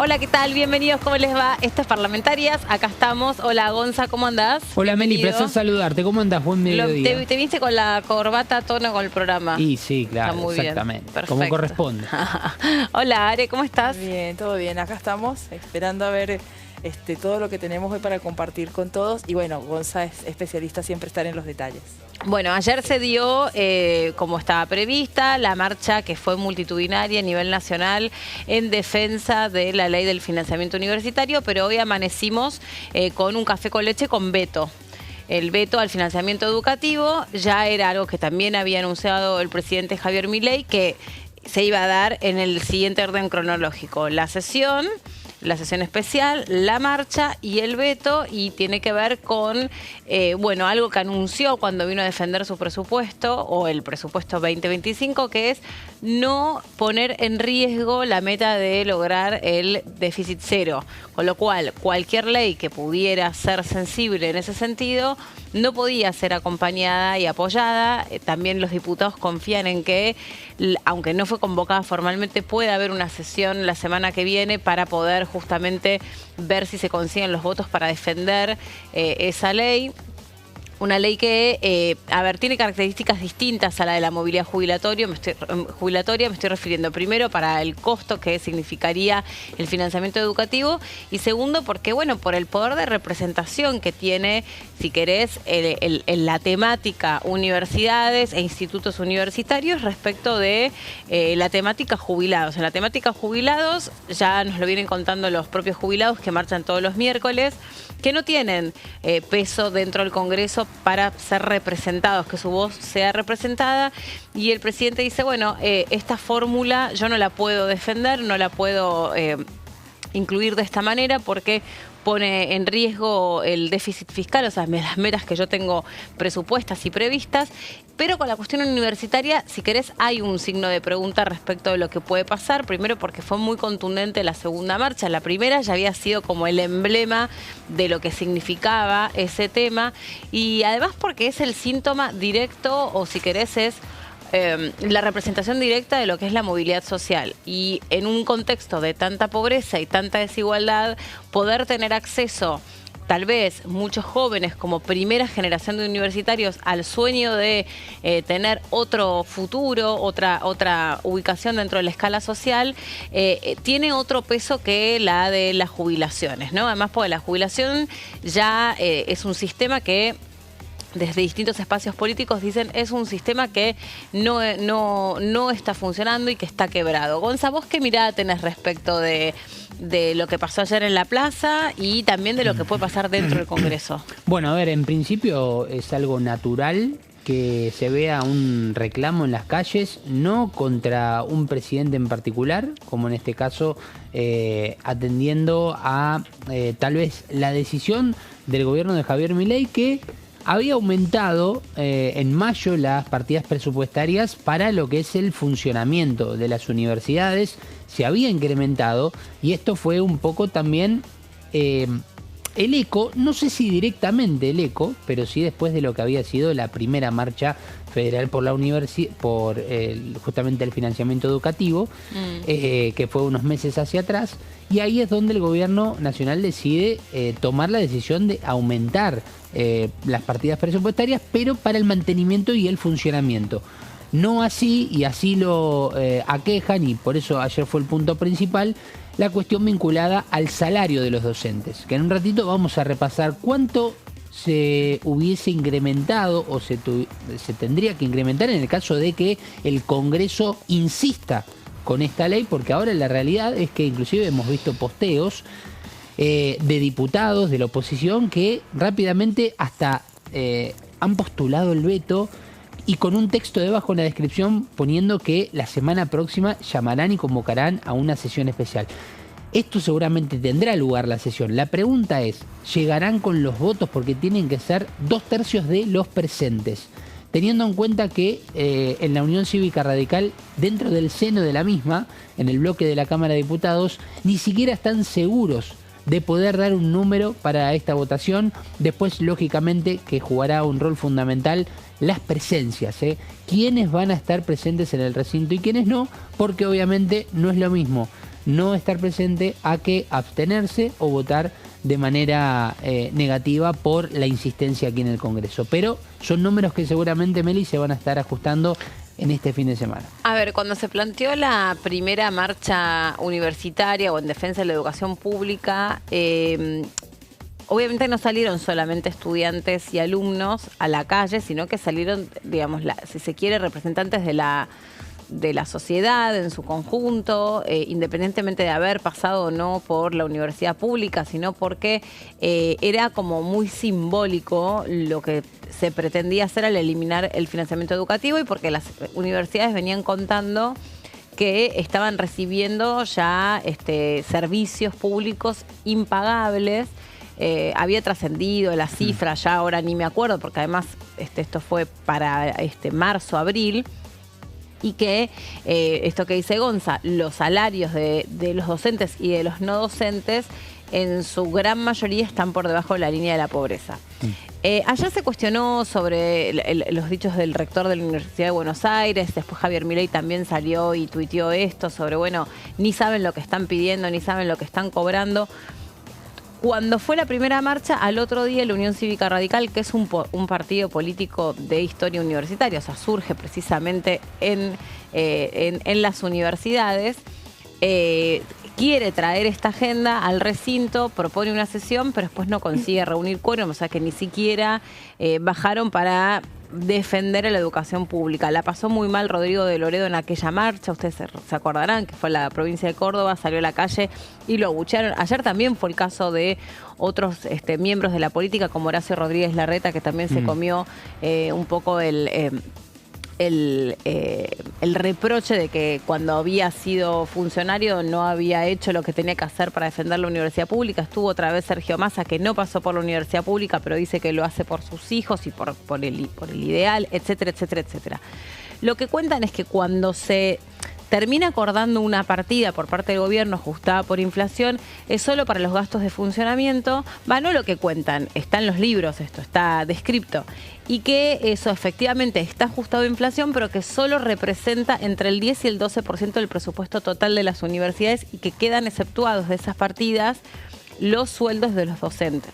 Hola, ¿qué tal? Bienvenidos, ¿cómo les va? Esto es Parlamentarias, acá estamos. Hola, Gonza, ¿cómo andás? Hola, Meli, placer saludarte. ¿Cómo andás? Buen mediodía. Te viste con la corbata a tono con el programa. Y sí, claro, muy exactamente. Bien. Como corresponde. Hola, Are, ¿cómo estás? Bien, todo bien. Acá estamos esperando a ver todo lo que tenemos hoy para compartir con todos. Y bueno, Gonza es especialista siempre estar en los detalles. Bueno, ayer se dio, como estaba prevista, la marcha que fue multitudinaria a nivel nacional en defensa de la ley del financiamiento universitario, pero hoy amanecimos con un café con leche con veto. El veto al financiamiento educativo ya era algo que también había anunciado el presidente Javier Milei, que se iba a dar en el siguiente orden cronológico: la sesión especial, la marcha y el veto, y tiene que ver con, bueno, algo que anunció cuando vino a defender su presupuesto, o el presupuesto 2025, que es no poner en riesgo la meta de lograr el déficit cero. Con lo cual, cualquier ley que pudiera ser sensible en ese sentido no podía ser acompañada y apoyada. También los diputados confían en que, aunque no fue convocada formalmente, puede haber una sesión la semana que viene para poder justamente ver si se consiguen los votos para defender esa ley. Una ley que, tiene características distintas a la de la movilidad jubilatoria. Me estoy refiriendo primero para el costo que significaría el financiamiento educativo, y segundo porque, bueno, por el poder de representación que tiene, si querés, la temática universidades e institutos universitarios respecto de la temática jubilados. En la temática jubilados, ya nos lo vienen contando los propios jubilados que marchan todos los miércoles, que no tienen peso dentro del Congreso para ser representados, que su voz sea representada. Y el presidente dice, bueno, esta fórmula yo no la puedo defender, no la puedo incluir de esta manera porque pone en riesgo el déficit fiscal, o sea, las metas que yo tengo presupuestas y previstas. Pero con la cuestión universitaria, si querés, hay un signo de pregunta respecto de lo que puede pasar. Primero porque fue muy contundente la segunda marcha. La primera ya había sido como el emblema de lo que significaba ese tema. Y además porque es el síntoma directo, o si querés es la representación directa de lo que es la movilidad social. Y en un contexto de tanta pobreza y tanta desigualdad, poder tener acceso, tal vez muchos jóvenes como primera generación de universitarios, al sueño de tener otro futuro, otra ubicación dentro de la escala social, tiene otro peso que la de las jubilaciones, ¿no? Además, porque la jubilación ya es un sistema que, desde distintos espacios políticos, dicen es un sistema que no está funcionando y que está quebrado. Gonza, ¿vos qué mirada tenés respecto de lo que pasó ayer en la plaza y también de lo que puede pasar dentro del Congreso? Bueno, a ver, en principio es algo natural que se vea un reclamo en las calles, no contra un presidente en particular, como en este caso atendiendo a tal vez la decisión del gobierno de Javier Milei, que había aumentado en mayo las partidas presupuestarias para lo que es el funcionamiento de las universidades. Se había incrementado, y esto fue un poco también el eco, no sé si directamente el eco, pero sí después de lo que había sido la primera marcha federal por la justamente el financiamiento educativo, que fue unos meses hacia atrás. Y ahí es donde el gobierno nacional decide tomar la decisión de aumentar las partidas presupuestarias, pero para el mantenimiento y el funcionamiento. No así, y así lo aquejan, y por eso ayer fue el punto principal, la cuestión vinculada al salario de los docentes, que en un ratito vamos a repasar cuánto se hubiese incrementado o se tendría que incrementar en el caso de que el Congreso insista con esta ley, porque ahora la realidad es que inclusive hemos visto posteos de diputados de la oposición que rápidamente hasta han postulado el veto, y con un texto debajo en la descripción poniendo que la semana próxima llamarán y convocarán a una sesión especial. Esto seguramente tendrá lugar la sesión. La pregunta es, ¿llegarán con los votos? Porque tienen que ser 2/3 de los presentes. Teniendo en cuenta que en la Unión Cívica Radical, dentro del seno de la misma, en el bloque de la Cámara de Diputados, ni siquiera están seguros de poder dar un número para esta votación. Después, lógicamente, que jugará un rol fundamental las presencias, quiénes van a estar presentes en el recinto y quiénes no, porque obviamente no es lo mismo no estar presente a que abstenerse o votar de manera negativa por la insistencia aquí en el Congreso. Pero son números que seguramente, Meli, se van a estar ajustando en este fin de semana. A ver, cuando se planteó la primera marcha universitaria o en defensa de la educación pública, obviamente no salieron solamente estudiantes y alumnos a la calle, sino que salieron, digamos, si se quiere, representantes de la sociedad en su conjunto, independientemente de haber pasado o no por la universidad pública, sino porque era como muy simbólico lo que se pretendía hacer al eliminar el financiamiento educativo y porque las universidades venían contando que estaban recibiendo ya servicios públicos impagables. Había trascendido la cifra, ya ahora ni me acuerdo, porque además esto fue para marzo, abril, y que esto que dice Gonza, los salarios de los docentes y de los no docentes en su gran mayoría están por debajo de la línea de la pobreza. Ayer se cuestionó sobre los dichos del rector de la Universidad de Buenos Aires, después Javier Milei también salió y tuiteó esto sobre, bueno, ni saben lo que están pidiendo, ni saben lo que están cobrando. Cuando fue la primera marcha, al otro día la Unión Cívica Radical, que es un partido político de historia universitaria, o sea, surge precisamente en las universidades, quiere traer esta agenda al recinto, propone una sesión, pero después no consigue reunir quórum, o sea que ni siquiera bajaron para defender a la educación pública. La pasó muy mal Rodrigo de Loredo en aquella marcha, ustedes se acordarán que fue la provincia de Córdoba, salió a la calle y lo abuchearon. Ayer también fue el caso de otros miembros de la política como Horacio Rodríguez Larreta, que también se comió un poco el reproche de que cuando había sido funcionario no había hecho lo que tenía que hacer para defender la universidad pública. Estuvo otra vez Sergio Massa, que no pasó por la universidad pública, pero dice que lo hace por sus hijos y por el ideal, etcétera, etcétera, etcétera. Lo que cuentan es que cuando se termina acordando una partida por parte del gobierno ajustada por inflación, es solo para los gastos de funcionamiento, no lo que cuentan, está en los libros, esto está descripto, y que eso efectivamente está ajustado a inflación, pero que solo representa entre el 10 y el 12% del presupuesto total de las universidades y que quedan exceptuados de esas partidas los sueldos de los docentes.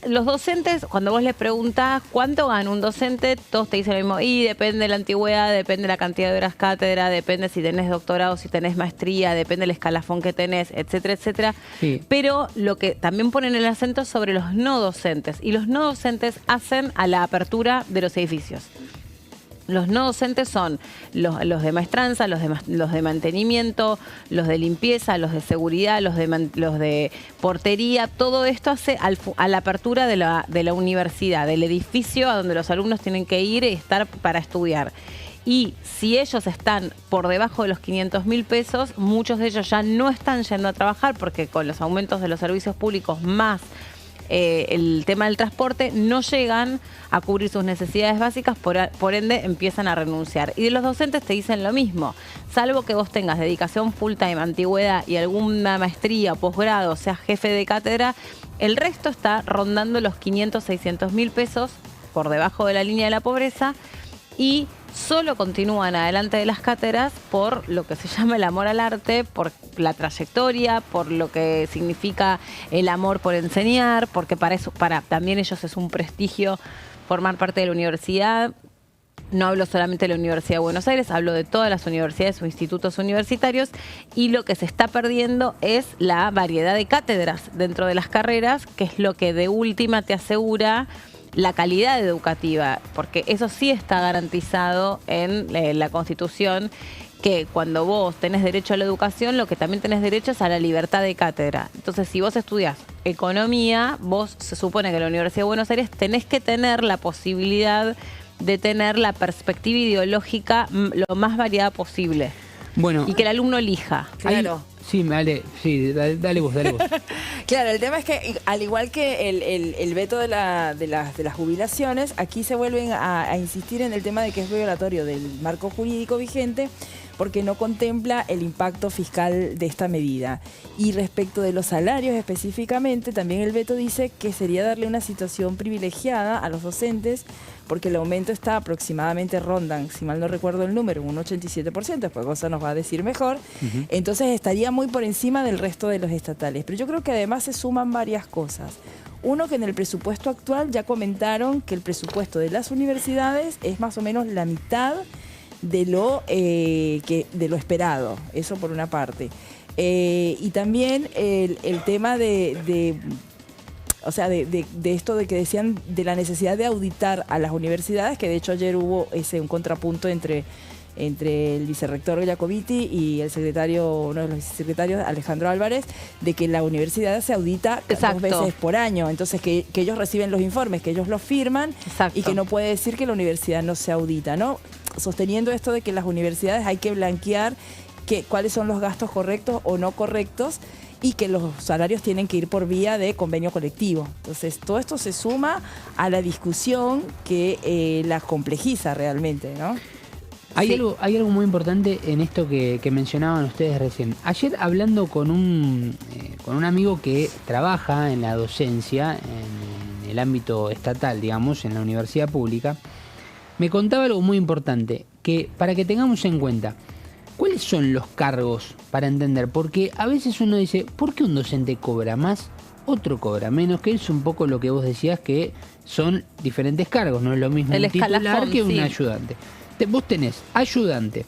Los docentes, cuando vos les preguntás cuánto gana un docente, todos te dicen lo mismo. Y depende de la antigüedad, depende de la cantidad de horas cátedra, depende si tenés doctorado, si tenés maestría, depende del escalafón que tenés, etcétera, etcétera. Sí. Pero lo que también ponen el acento es sobre los no docentes. Y los no docentes hacen a la apertura de los edificios. Los no docentes son los de maestranza, los de mantenimiento, los de limpieza, los de seguridad, los de portería. Todo esto hace a la apertura de la universidad, del edificio a donde los alumnos tienen que ir y estar para estudiar. Y si ellos están por debajo de los 500.000 pesos, muchos de ellos ya no están yendo a trabajar porque con los aumentos de los servicios públicos más el tema del transporte, no llegan a cubrir sus necesidades básicas, por ende empiezan a renunciar. Y de los docentes te dicen lo mismo, salvo que vos tengas dedicación full time, antigüedad y alguna maestría, posgrado, seas jefe de cátedra, el resto está rondando los 500.000-600.000 pesos por debajo de la línea de la pobreza y solo continúan adelante de las cátedras por lo que se llama el amor al arte, por la trayectoria, por lo que significa el amor por enseñar, porque para también ellos es un prestigio formar parte de la universidad. No hablo solamente de la Universidad de Buenos Aires, hablo de todas las universidades o institutos universitarios, y lo que se está perdiendo es la variedad de cátedras dentro de las carreras, que es lo que de última te asegura la calidad educativa, porque eso sí está garantizado en la Constitución, que cuando vos tenés derecho a la educación, lo que también tenés derecho es a la libertad de cátedra. Entonces, si vos estudiás economía, vos se supone que en la Universidad de Buenos Aires tenés que tener la posibilidad de tener la perspectiva ideológica lo más variada posible. Bueno, y que el alumno elija. Claro. Sí, dale vos. Claro, el tema es que al igual que el veto de las jubilaciones, aquí se vuelven a insistir en el tema de que es violatorio del marco jurídico vigente, porque no contempla el impacto fiscal de esta medida. Y respecto de los salarios específicamente, también el veto dice que sería darle una situación privilegiada a los docentes, porque el aumento está aproximadamente, rondan, si mal no recuerdo el número, un 87%, después Gonza nos va a decir mejor, entonces estaría muy por encima del resto de los estatales. Pero yo creo que además se suman varias cosas. Uno, que en el presupuesto actual ya comentaron que el presupuesto de las universidades es más o menos la mitad de lo esperado, eso por una parte. Y también el tema de esto de que decían de la necesidad de auditar a las universidades, que de hecho ayer hubo un contrapunto entre el vicerrector Jacobiti y el secretario, uno de los vicesecretarios, Alejandro Álvarez, de que la universidad se audita 2 veces por año. Entonces que ellos reciben los informes, que ellos los firman. Exacto. Y que no puede decir que la universidad no se audita, ¿no? Sosteniendo esto de que las universidades hay que blanquear cuáles son los gastos correctos o no correctos, y que los salarios tienen que ir por vía de convenio colectivo. Entonces, todo esto se suma a la discusión que la complejiza realmente, ¿no? Hay algo muy importante en esto que mencionaban ustedes recién. Ayer, hablando con un amigo que trabaja en la docencia, en el ámbito estatal, digamos, en la universidad pública, me contaba algo muy importante, que para que tengamos en cuenta, ¿cuáles son los cargos para entender? Porque a veces uno dice, ¿por qué un docente cobra más, otro cobra menos? Que es un poco lo que vos decías, que son diferentes cargos, no es lo mismo un titular que un ayudante. Vos tenés ayudante,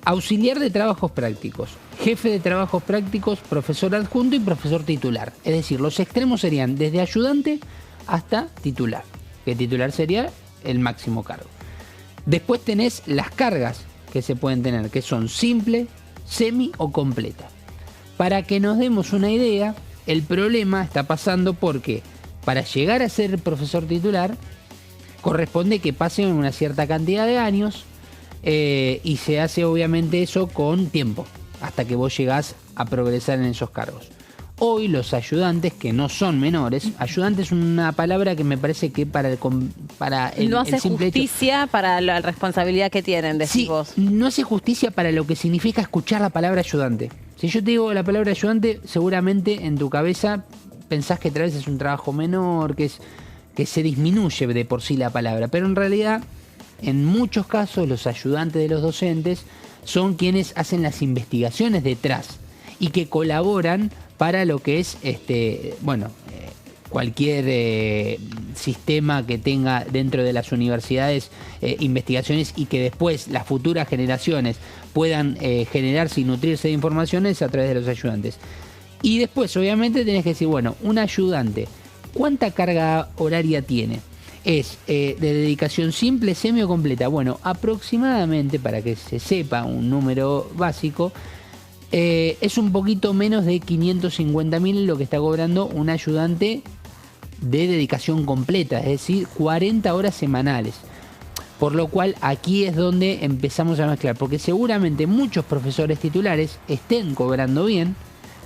auxiliar de trabajos prácticos, jefe de trabajos prácticos, profesor adjunto y profesor titular. Es decir, los extremos serían desde ayudante hasta titular, que titular sería el máximo cargo. Después tenés las cargas que se pueden tener, que son simple, semi o completa. Para que nos demos una idea, el problema está pasando porque para llegar a ser profesor titular corresponde que pasen una cierta cantidad de años, y se hace obviamente eso con tiempo, hasta que vos llegás a progresar en esos cargos. Hoy los ayudantes, que no son menores, ayudante es una palabra que me parece que para el no hace simple justicia para la responsabilidad que tienen, decís vos. No hace justicia para lo que significa escuchar la palabra ayudante. Si yo te digo la palabra ayudante, seguramente en tu cabeza pensás que tal vez es un trabajo menor, que se disminuye de por sí la palabra, pero en realidad, en muchos casos, los ayudantes de los docentes son quienes hacen las investigaciones detrás y que colaboran para lo que es cualquier sistema que tenga dentro de las universidades investigaciones, y que después las futuras generaciones puedan generarse y nutrirse de informaciones a través de los ayudantes. Y después, obviamente, tenés que decir, bueno, un ayudante, ¿cuánta carga horaria tiene? ¿Es de dedicación simple, semi o completa? Bueno, aproximadamente, para que se sepa un número básico, es un poquito menos de 550.000 lo que está cobrando un ayudante de dedicación completa, es decir, 40 horas semanales. Por lo cual aquí es donde empezamos a mezclar, porque seguramente muchos profesores titulares estén cobrando bien,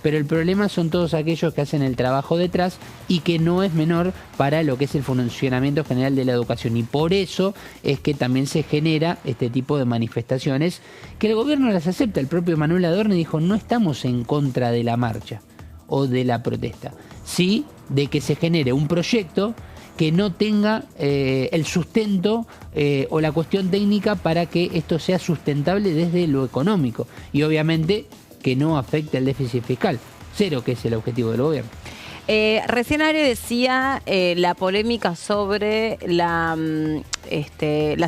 pero el problema son todos aquellos que hacen el trabajo detrás y que no es menor para lo que es el funcionamiento general de la educación. Y por eso es que también se genera este tipo de manifestaciones que el gobierno las acepta. El propio Manuel Adorni dijo, no estamos en contra de la marcha o de la protesta, sí de que se genere un proyecto que no tenga el sustento o la cuestión técnica para que esto sea sustentable desde lo económico. Y obviamente que no afecte al déficit fiscal, cero, que es el objetivo del gobierno. Recién Ari decía la polémica sobre las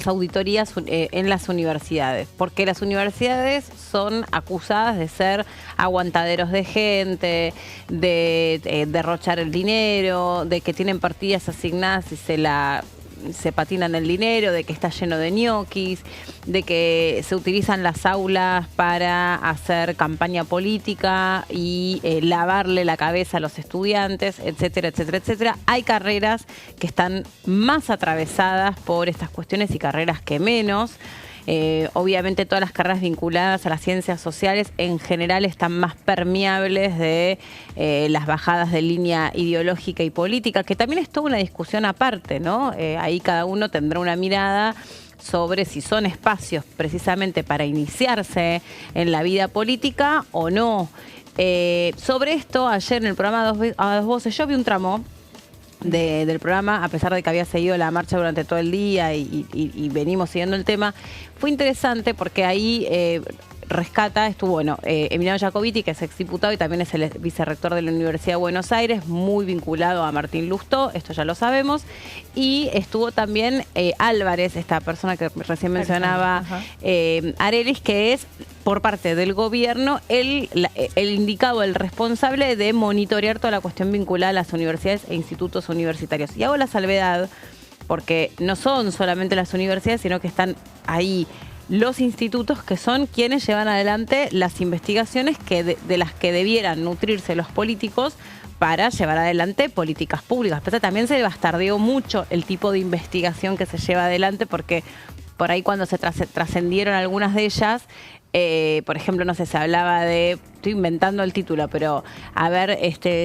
auditorías en las universidades, porque las universidades son acusadas de ser aguantaderos de gente, de derrochar el dinero, de que tienen partidas asignadas y se patinan el dinero, de que está lleno de ñoquis, de que se utilizan las aulas para hacer campaña política y lavarle la cabeza a los estudiantes, etcétera, etcétera, etcétera. Hay carreras que están más atravesadas por estas cuestiones y carreras que menos. Obviamente todas las carreras vinculadas a las ciencias sociales en general están más permeables de las bajadas de línea ideológica y política, que también es toda una discusión aparte, ¿no? Ahí cada uno tendrá una mirada sobre si son espacios precisamente para iniciarse en la vida política o no. Sobre esto, ayer en el programa A Dos Voces, yo vi un tramo del programa, a pesar de que había seguido la marcha durante todo el día y venimos siguiendo el tema. Fue interesante porque ahí estuvo, bueno, Emiliano Jacobiti, que es exdiputado y también es el vicerrector de la Universidad de Buenos Aires, muy vinculado a Martín Lustó, esto ya lo sabemos, y estuvo también Álvarez, esta persona que recién mencionaba, Arelis, que es por parte del gobierno el indicado, el responsable de monitorear toda la cuestión vinculada a las universidades e institutos universitarios. Y hago la salvedad porque no son solamente las universidades, sino que están ahí los institutos, que son quienes llevan adelante las investigaciones de las que debieran nutrirse los políticos para llevar adelante políticas públicas. Pero también se bastardeó mucho el tipo de investigación que se lleva adelante, porque por ahí cuando se trascendieron algunas de ellas, por ejemplo, no sé, se hablaba de, estoy inventando el título, pero a ver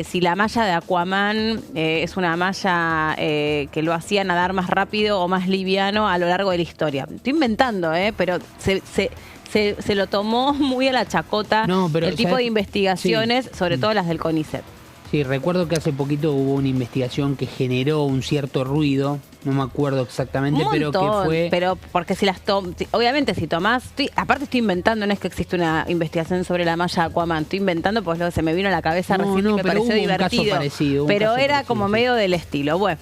si la malla de Aquaman es una malla que lo hacía nadar más rápido o más liviano a lo largo de la historia. Estoy inventando, pero se lo tomó muy a la chacota el tipo de investigaciones, sobre todo las del CONICET. Sí, recuerdo que hace poquito hubo una investigación que generó un cierto ruido, no me acuerdo exactamente, pero que fue... Pero porque obviamente si tomás, aparte estoy inventando, no es que existe una investigación sobre la malla de Aquaman, estoy inventando pues luego se me vino a la cabeza recién y me pareció divertido. Pero era como medio del estilo. Bueno,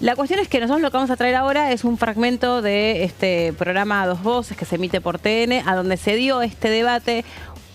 la cuestión es que nosotros lo que vamos a traer ahora es un fragmento de este programa A Dos Voces que se emite por TN, a donde se dio este debate.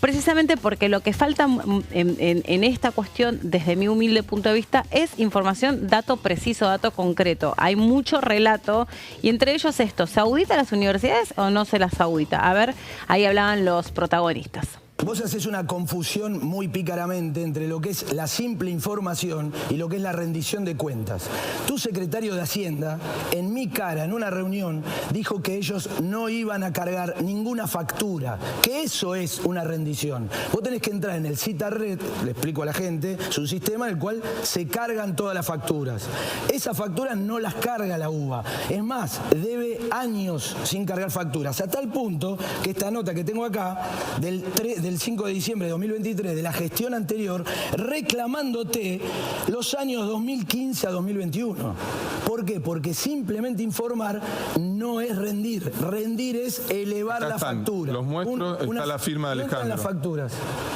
Precisamente porque lo que falta en esta cuestión, desde mi humilde punto de vista, es información, dato preciso, dato concreto. Hay mucho relato y entre ellos esto, ¿se audita a las universidades o no se las audita? A ver, ahí hablaban los protagonistas. Vos haces una confusión muy pícaramente entre lo que es la simple información y lo que es la rendición de cuentas. Tu secretario de Hacienda, en mi cara, en una reunión, dijo que ellos no iban a cargar ninguna factura, que eso es una rendición. Vos tenés que entrar en el Citared, le explico a la gente, es un sistema en el cual se cargan todas las facturas. Esas facturas no las carga la UBA. Es más, debe años sin cargar facturas, a tal punto que esta nota que tengo acá, del 5 de diciembre de 2023, de la gestión anterior, reclamándote los años 2015 a 2021. ¿Por qué? Porque simplemente informar no es rendir. Rendir es elevar la factura. Los muestro, está la firma de Alejandro. ¿Dónde están las facturas?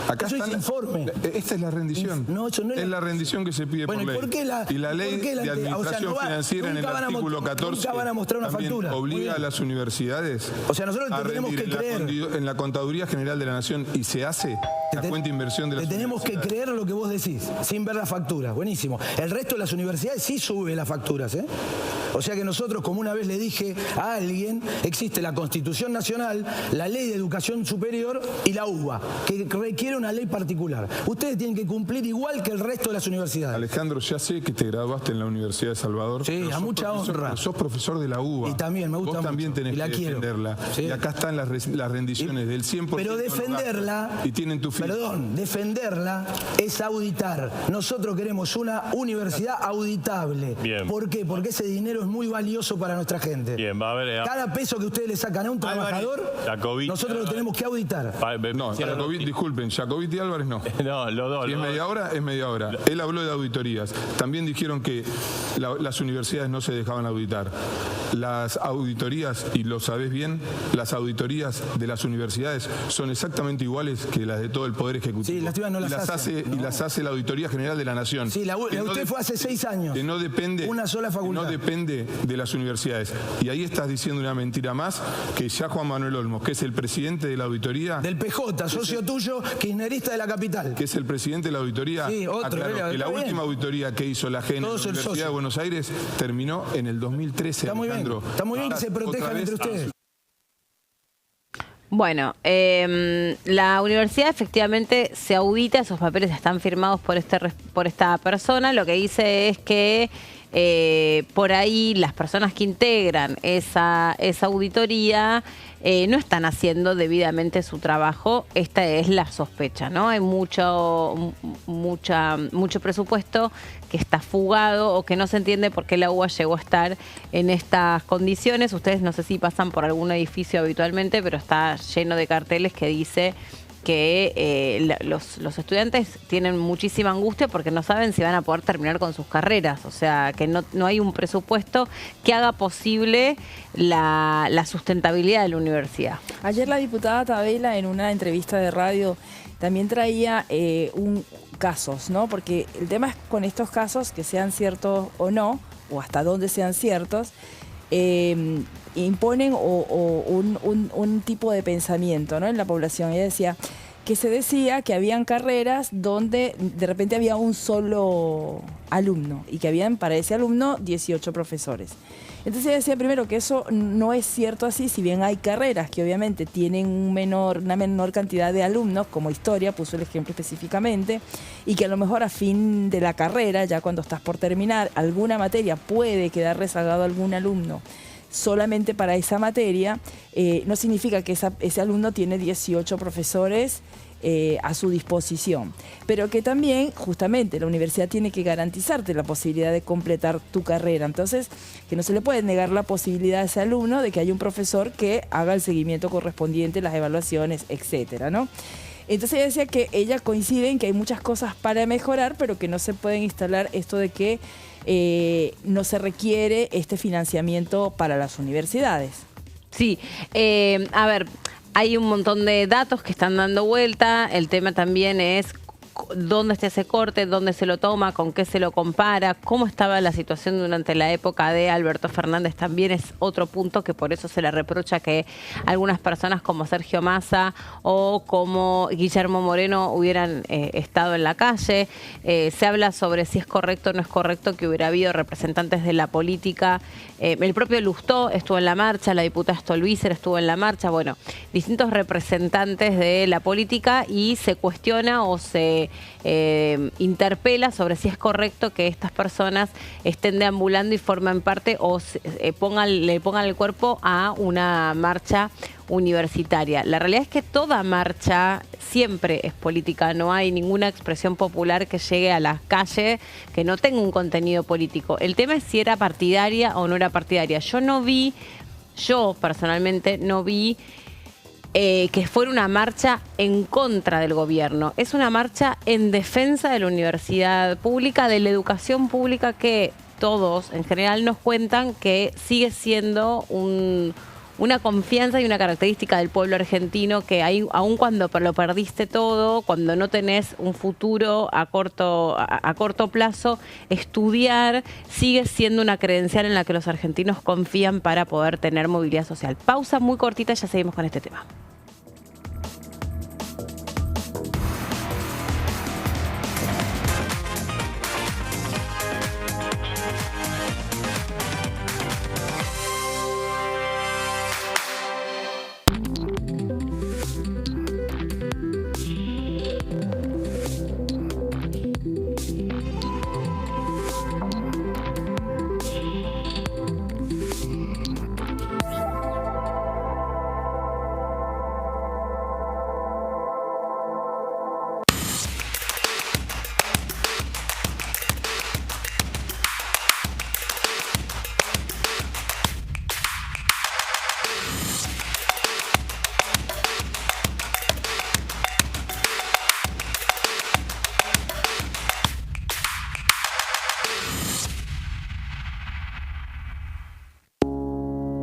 Acá eso está es informe. Esta es la rendición. No, eso no es la rendición que se pide por ley. ¿Por qué y la ley de administración financiera en el artículo 14 nunca van a mostrar una factura. Obliga a las universidades a rendir que creer en la Contaduría General de la Nación, y se hace la cuenta de inversión de las tenemos que creer lo que vos decís, sin ver las facturas. Buenísimo. El resto de las universidades sí sube las facturas, ¿eh? O sea que nosotros, como una vez le dije a alguien, existe la Constitución Nacional, la Ley de Educación Superior y la UBA, que requiere una ley particular. Ustedes tienen que cumplir igual que el resto de las universidades. Alejandro, ya sé que te graduaste en la Universidad de Salvador. Sí, a mucha honra. Sos profesor de la UBA. Y también me gusta Vos también mucho. tenés que defenderla. Sí. Y acá están las rendiciones del 100%. Pero defenderla, y tienen tu firma. Perdón, defenderla es auditar. Nosotros queremos una universidad auditable. Bien. ¿Por qué? Porque ese dinero es muy valioso para nuestra gente. Bien, va a ver. Cada peso que ustedes le sacan a un trabajador, nosotros lo tenemos que auditar. No, disculpen, Jacobiti y Álvarez no. No, los dos. Si es media hora, es media hora. Él habló de auditorías. También dijeron que las universidades no se dejaban auditar. Las auditorías, y lo sabés bien, las auditorías de las universidades son exactamente iguales que las de todo el Poder Ejecutivo. Sí, las no las hace. Y las hace la Auditoría General de la Nación. Sí, usted fue hace 6 años. Que no depende. Una sola facultad. No depende de las universidades. Y ahí estás diciendo una mentira más, que ya Juan Manuel Olmos, que es el presidente de la auditoría. Del PJ, socio tuyo, kirchnerista de la capital. Que es el presidente de la auditoría. Sí, aclaró que la última auditoría que hizo la GEN en la Universidad de Buenos Aires terminó en el 2013. Está muy bien. Está muy bien que se protejan entre ustedes. Bueno, la universidad efectivamente se audita, esos papeles están firmados por esta persona. Lo que dice es que por ahí las personas que integran esa auditoría no están haciendo debidamente su trabajo. Esta es la sospecha, ¿no? Hay mucho presupuesto que está fugado o que no se entiende por qué la UBA llegó a estar en estas condiciones. Ustedes no sé si pasan por algún edificio habitualmente, pero está lleno de carteles que dice que los estudiantes tienen muchísima angustia porque no saben si van a poder terminar con sus carreras. O sea, que no hay un presupuesto que haga posible la sustentabilidad de la universidad. Ayer la diputada Tabela, en una entrevista de radio, también traía casos, ¿no? Porque el tema es con estos casos, que sean ciertos o no, o hasta dónde sean ciertos, imponen un tipo de pensamiento, ¿no?, en la población. Ella decía que se decía que habían carreras donde de repente había un solo alumno y que habían para ese alumno 18 profesores. Entonces ella decía primero que eso no es cierto así, si bien hay carreras que obviamente tienen una menor cantidad de alumnos, como historia, puso el ejemplo específicamente, y que a lo mejor a fin de la carrera, ya cuando estás por terminar, alguna materia puede quedar rezagado algún alumno solamente para esa materia, no significa que ese alumno tiene 18 profesores a su disposición, pero que también justamente la universidad tiene que garantizarte la posibilidad de completar tu carrera. Entonces, que no se le puede negar la posibilidad a ese alumno de que haya un profesor que haga el seguimiento correspondiente, las evaluaciones, etcétera, ¿no? Entonces ella decía que ella coincide en que hay muchas cosas para mejorar, pero que no se pueden instalar esto de que no se requiere este financiamiento para las universidades. Sí, a ver, hay un montón de datos que están dando vuelta. El tema también es dónde está ese corte, dónde se lo toma, con qué se lo compara, cómo estaba la situación durante la época de Alberto Fernández. También es otro punto que por eso se le reprocha que algunas personas como Sergio Massa o como Guillermo Moreno hubieran estado en la calle. Se habla sobre si es correcto o no es correcto que hubiera habido representantes de la política. El propio Lustó estuvo en la marcha, la diputada Stolbizer estuvo en la marcha. Bueno, distintos representantes de la política, y se cuestiona o se interpela sobre si es correcto que estas personas estén deambulando y formen parte o le pongan el cuerpo a una marcha universitaria. La realidad es que toda marcha siempre es política, no hay ninguna expresión popular que llegue a las calles que no tenga un contenido político. El tema es si era partidaria o no era partidaria. Yo personalmente no vi que fuera una marcha en contra del gobierno. Es una marcha en defensa de la universidad pública, de la educación pública, que todos en general nos cuentan que sigue siendo una confianza y una característica del pueblo argentino, que aun cuando lo perdiste todo, cuando no tenés un futuro a corto plazo, estudiar sigue siendo una credencial en la que los argentinos confían para poder tener movilidad social. Pausa muy cortita y ya seguimos con este tema.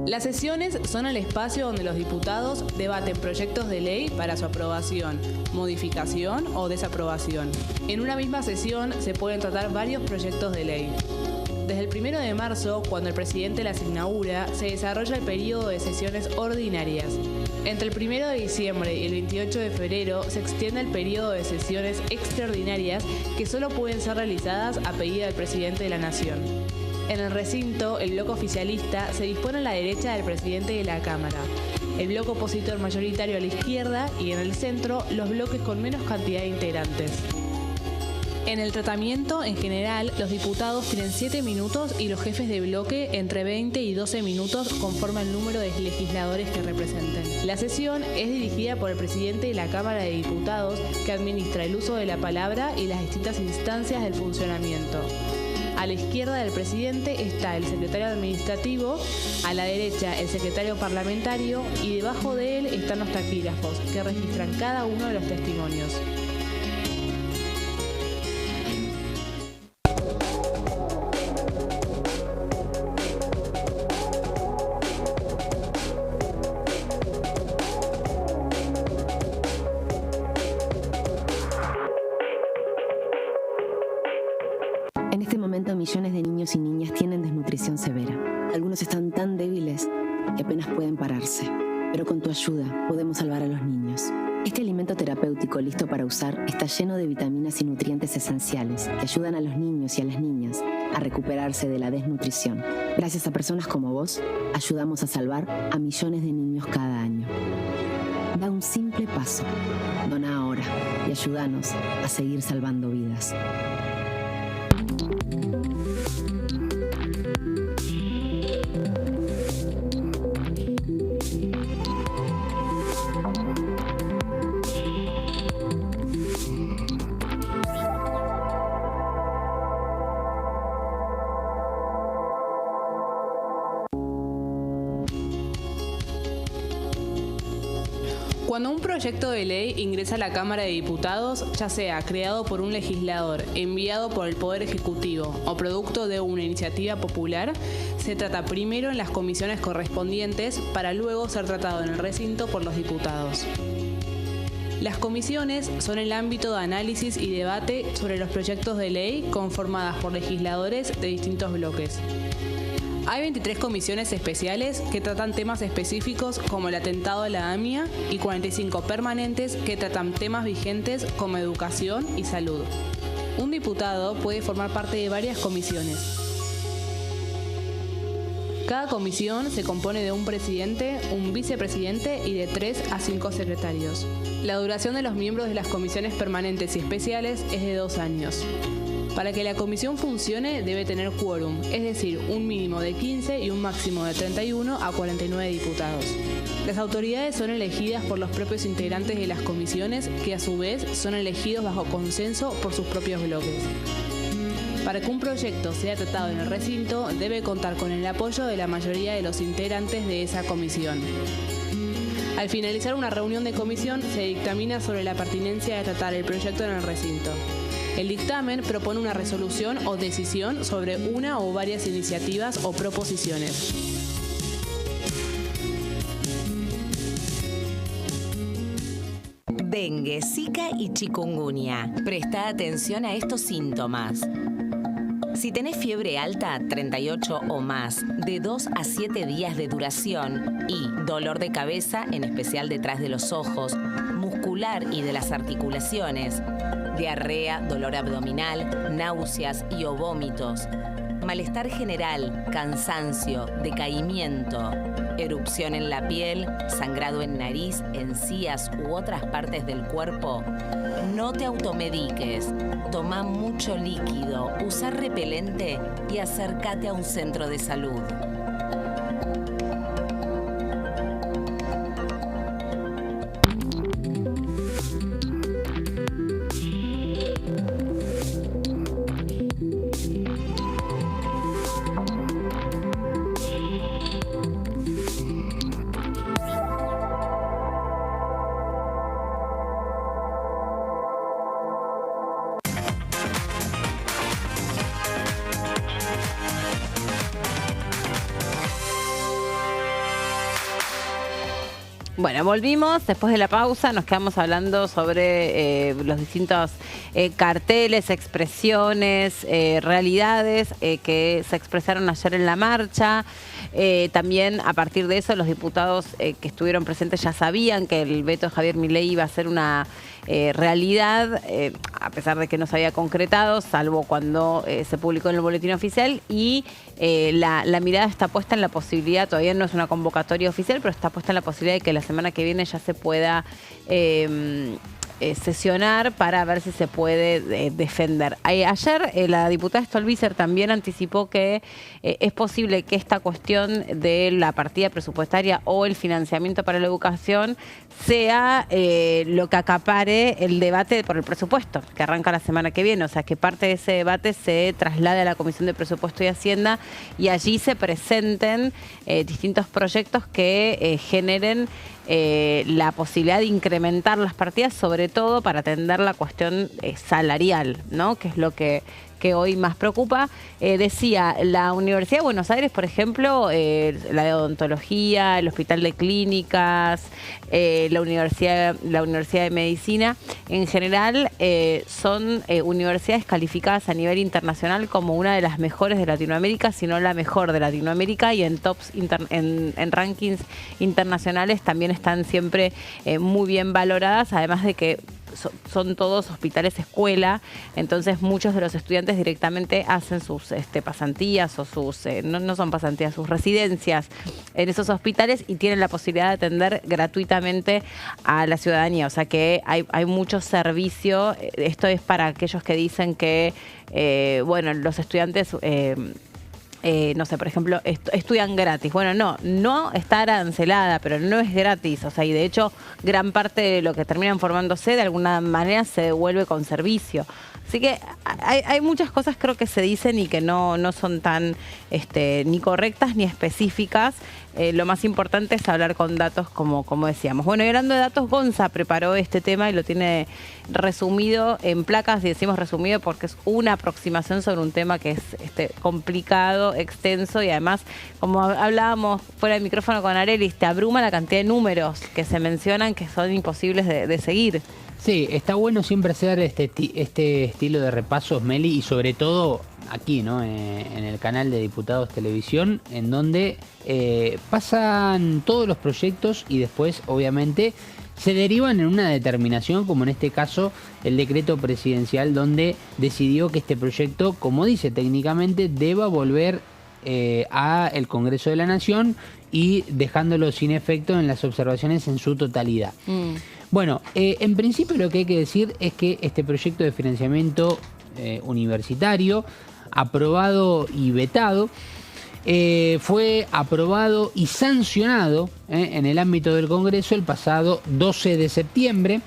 Las sesiones son el espacio donde los diputados debaten proyectos de ley para su aprobación, modificación o desaprobación. En una misma sesión se pueden tratar varios proyectos de ley. Desde el 1 de marzo, cuando el presidente las inaugura, se desarrolla el periodo de sesiones ordinarias. Entre el 1 de diciembre y el 28 de febrero se extiende el periodo de sesiones extraordinarias, que solo pueden ser realizadas a pedido del presidente de la Nación. En el recinto, el bloque oficialista se dispone a la derecha del presidente de la Cámara, el bloque opositor mayoritario a la izquierda y en el centro los bloques con menos cantidad de integrantes. En el tratamiento, en general, los diputados tienen 7 minutos y los jefes de bloque entre 20 y 12 minutos conforme al número de legisladores que representen. La sesión es dirigida por el presidente de la Cámara de Diputados, que administra el uso de la palabra y las distintas instancias del funcionamiento. A la izquierda del presidente está el secretario administrativo, a la derecha el secretario parlamentario y debajo de él están los taquígrafos, que registran cada uno de los testimonios. En este momento, millones de niños y niñas tienen desnutrición severa. Algunos están tan débiles que apenas pueden pararse. Pero con tu ayuda podemos salvar a los niños. Este alimento terapéutico listo para usar está lleno de vitaminas y nutrientes esenciales que ayudan a los niños y a las niñas a recuperarse de la desnutrición. Gracias a personas como vos, ayudamos a salvar a millones de niños cada año. Da un simple paso. Dona ahora y ayúdanos a seguir salvando vidas. Cuando un proyecto de ley ingresa a la Cámara de Diputados, ya sea creado por un legislador, enviado por el Poder Ejecutivo o producto de una iniciativa popular, se trata primero en las comisiones correspondientes para luego ser tratado en el recinto por los diputados. Las comisiones son el ámbito de análisis y debate sobre los proyectos de ley conformadas por legisladores de distintos bloques. Hay 23 comisiones especiales que tratan temas específicos como el atentado de la AMIA y 45 permanentes que tratan temas vigentes como educación y salud. Un diputado puede formar parte de varias comisiones. Cada comisión se compone de un presidente, un vicepresidente y de 3 a 5 secretarios. La duración de los miembros de las comisiones permanentes y especiales es de 2 años. Para que la comisión funcione debe tener quórum, es decir, un mínimo de 15 y un máximo de 31 a 49 diputados. Las autoridades son elegidas por los propios integrantes de las comisiones, que a su vez son elegidos bajo consenso por sus propios bloques. Para que un proyecto sea tratado en el recinto, debe contar con el apoyo de la mayoría de los integrantes de esa comisión. Al finalizar una reunión de comisión, se dictamina sobre la pertinencia de tratar el proyecto en el recinto. El dictamen propone una resolución o decisión sobre una o varias iniciativas o proposiciones. Dengue, Zika y chikungunya. Presta atención a estos síntomas. Si tenés fiebre alta, 38 o más, de 2 a 7 días de duración y dolor de cabeza, en especial detrás de los ojos, muscular y de las articulaciones, diarrea, dolor abdominal, náuseas y o vómitos, malestar general, cansancio, decaimiento, erupción en la piel, sangrado en nariz, encías u otras partes del cuerpo, no te automediques, toma mucho líquido, usa repelente y acércate a un centro de salud. Bueno, volvimos después de la pausa, nos quedamos hablando sobre los distintos carteles, expresiones, realidades que se expresaron ayer en la marcha. También a partir de eso los diputados que estuvieron presentes ya sabían que el veto de Javier Milei iba a ser una realidad, a pesar de que no se había concretado, salvo cuando se publicó en el boletín oficial, y la mirada está puesta en la posibilidad, todavía no es una convocatoria oficial, pero está puesta en la posibilidad de que la semana que viene ya se pueda sesionar para ver si se puede defender. Ayer la diputada Stolbizer también anticipó que es posible que esta cuestión de la partida presupuestaria o el financiamiento para la educación sea lo que acapare el debate por el presupuesto, que arranca la semana que viene. O sea, que parte de ese debate se traslade a la Comisión de Presupuesto y Hacienda y allí se presenten distintos proyectos que generen la posibilidad de incrementar las partidas, sobre todo para atender la cuestión salarial, ¿no? Que es lo que hoy más preocupa. Decía, la Universidad de Buenos Aires, por ejemplo, la de odontología, el Hospital de Clínicas, la Universidad de Medicina, en general son universidades calificadas a nivel internacional como una de las mejores de Latinoamérica, si no la mejor de Latinoamérica, y en tops en rankings internacionales también están siempre muy bien valoradas, además de que son todos hospitales escuela, entonces muchos de los estudiantes directamente hacen sus pasantías o sus, no son pasantías, sus residencias en esos hospitales y tienen la posibilidad de atender gratuitamente a la ciudadanía. O sea que hay mucho servicio. Esto es para aquellos que dicen que, los estudiantes... no sé, por ejemplo, estudian gratis. Bueno, no está arancelada, pero no es gratis. O sea, y de hecho, gran parte de lo que terminan formándose, de alguna manera, se devuelve con servicio. Así que hay muchas cosas, creo, que se dicen y que no son tan ni correctas ni específicas. Lo más importante es hablar con datos, como decíamos. Bueno, y hablando de datos, Gonza preparó este tema y lo tiene resumido en placas, y decimos resumido porque es una aproximación sobre un tema que es complicado, extenso, y además, como hablábamos fuera del micrófono con Arelis, te abruma la cantidad de números que se mencionan que son imposibles de seguir. Sí, está bueno siempre hacer este estilo de repasos, Meli, y sobre todo aquí, ¿no? En el canal de Diputados Televisión, en donde pasan todos los proyectos y después, obviamente, se derivan en una determinación, como en este caso el decreto presidencial, donde decidió que este proyecto, como dice técnicamente, deba volver al Congreso de la Nación y dejándolo sin efecto en las observaciones en su totalidad. Bueno, en principio lo que hay que decir es que este proyecto de financiamiento universitario, aprobado y vetado, fue aprobado y sancionado en el ámbito del Congreso el pasado 12 de septiembre.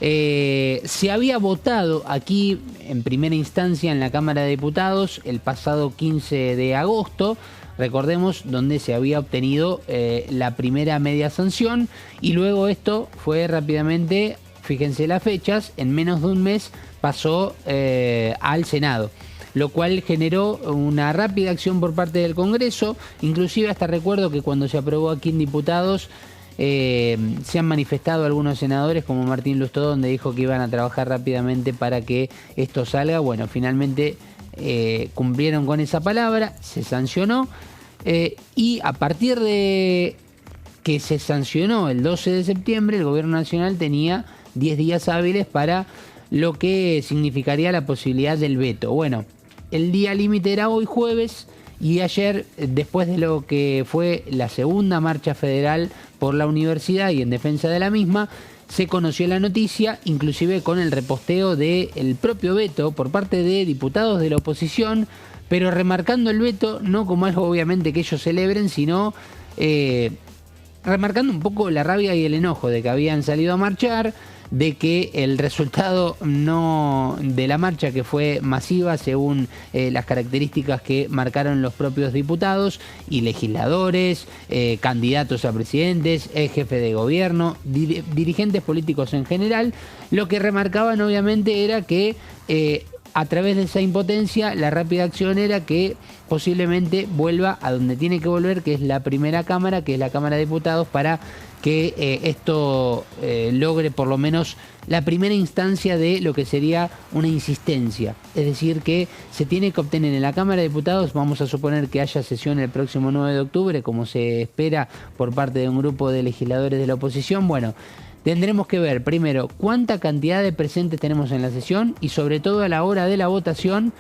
Se había votado aquí en primera instancia en la Cámara de Diputados el pasado 15 de agosto, recordemos, donde se había obtenido la primera media sanción, y luego esto fue rápidamente, fíjense las fechas, en menos de un mes pasó al Senado, lo cual generó una rápida acción por parte del Congreso. Inclusive hasta recuerdo que cuando se aprobó aquí en Diputados se han manifestado algunos senadores como Martín Lustó, donde dijo que iban a trabajar rápidamente para que esto salga. Bueno, finalmente cumplieron con esa palabra, se sancionó, y a partir de que se sancionó el 12 de septiembre, el Gobierno Nacional tenía 10 días hábiles para lo que significaría la posibilidad del veto. Bueno, el día límite era hoy jueves, y ayer, después de lo que fue la segunda marcha federal por la universidad y en defensa de la misma, se conoció la noticia, inclusive con el reposteo del propio veto por parte de diputados de la oposición, pero remarcando el veto no como algo obviamente que ellos celebren, sino remarcando un poco la rabia y el enojo de que habían salido a marchar, de que el resultado de la marcha, que fue masiva según las características que marcaron los propios diputados y legisladores, candidatos a presidentes, jefe de gobierno, dirigentes políticos en general, lo que remarcaban obviamente era que a través de esa impotencia la rápida acción era que posiblemente vuelva a donde tiene que volver, que es la primera cámara, que es la Cámara de Diputados, para que esto logre por lo menos la primera instancia de lo que sería una insistencia. Es decir, que se tiene que obtener en la Cámara de Diputados, vamos a suponer que haya sesión el próximo 9 de octubre, como se espera por parte de un grupo de legisladores de la oposición. Bueno, tendremos que ver primero cuánta cantidad de presentes tenemos en la sesión y sobre todo a la hora de la votación,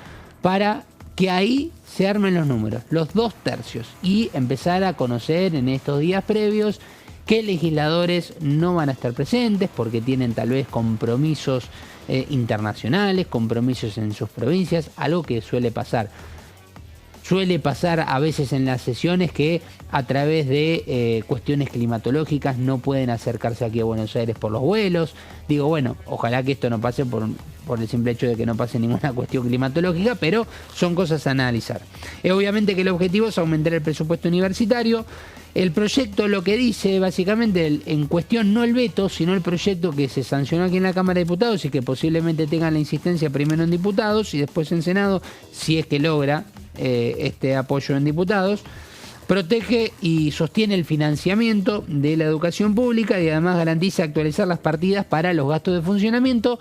para que ahí se armen los números, los 2/3, y empezar a conocer en estos días previos qué legisladores no van a estar presentes porque tienen tal vez compromisos internacionales, compromisos en sus provincias, algo que suele pasar. Suele pasar a veces en las sesiones que a través de cuestiones climatológicas no pueden acercarse aquí a Buenos Aires por los vuelos. Digo, bueno, ojalá que esto no pase por el simple hecho de que no pase ninguna cuestión climatológica, pero son cosas a analizar. Obviamente que el objetivo es aumentar el presupuesto universitario. El proyecto lo que dice básicamente en cuestión no el veto, sino el proyecto que se sancionó aquí en la Cámara de Diputados y que posiblemente tengan la insistencia primero en diputados y después en Senado, si es que logra este apoyo en diputados, protege y sostiene el financiamiento de la educación pública y además garantiza actualizar las partidas para los gastos de funcionamiento,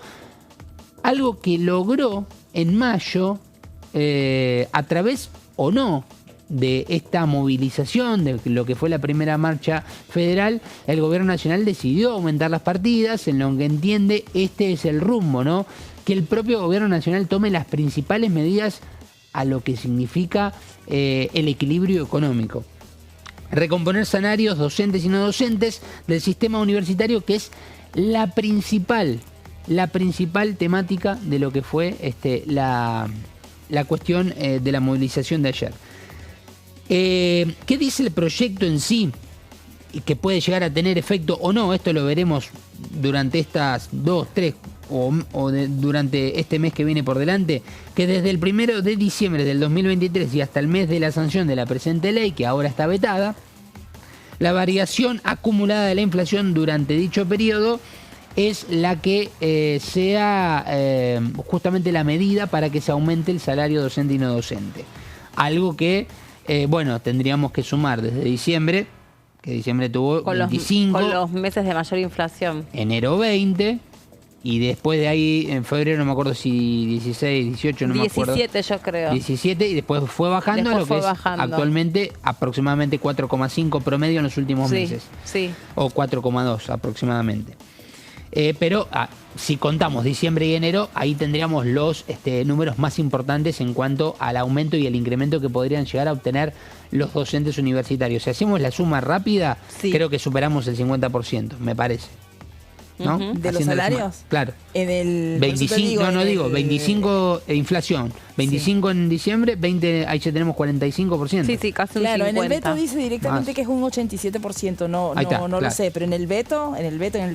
algo que logró en mayo a través o no de esta movilización, de lo que fue la primera marcha federal. El gobierno nacional decidió aumentar las partidas, en lo que entiende este es el rumbo, ¿no? Que el propio gobierno nacional tome las principales medidas a lo que significa el equilibrio económico. Recomponer salarios docentes y no docentes del sistema universitario, que es la principal temática de lo que fue la cuestión de la movilización de ayer. ¿Qué dice el proyecto en sí? Y que puede llegar a tener efecto o no, esto lo veremos durante estas 2, 3 durante este mes que viene por delante, que desde el 1 de diciembre del 2023 y hasta el mes de la sanción de la presente ley, que ahora está vetada, la variación acumulada de la inflación durante dicho periodo es la que sea justamente la medida para que se aumente el salario docente y no docente. Algo que, tendríamos que sumar desde diciembre, que diciembre tuvo con 25. Con los meses de mayor inflación. Enero 20. Y después de ahí, en febrero, no me acuerdo si 16, 18, no 17, me acuerdo. 17 yo creo. 17 y después fue bajando a lo que es actualmente aproximadamente 4,5 promedio en los últimos meses. Sí. O 4,2 aproximadamente. Pero si contamos diciembre y enero, ahí tendríamos los números más importantes en cuanto al aumento y el incremento que podrían llegar a obtener los docentes universitarios. Si hacemos la suma rápida, creo que superamos el 50%, me parece. ¿No? ¿De los salarios? Claro. En el 25, 25 inflación, 25 en diciembre, 20, ahí ya tenemos 45%. Sí, casi un 50%. En el veto dice directamente que es un 87%, no lo sé, pero en el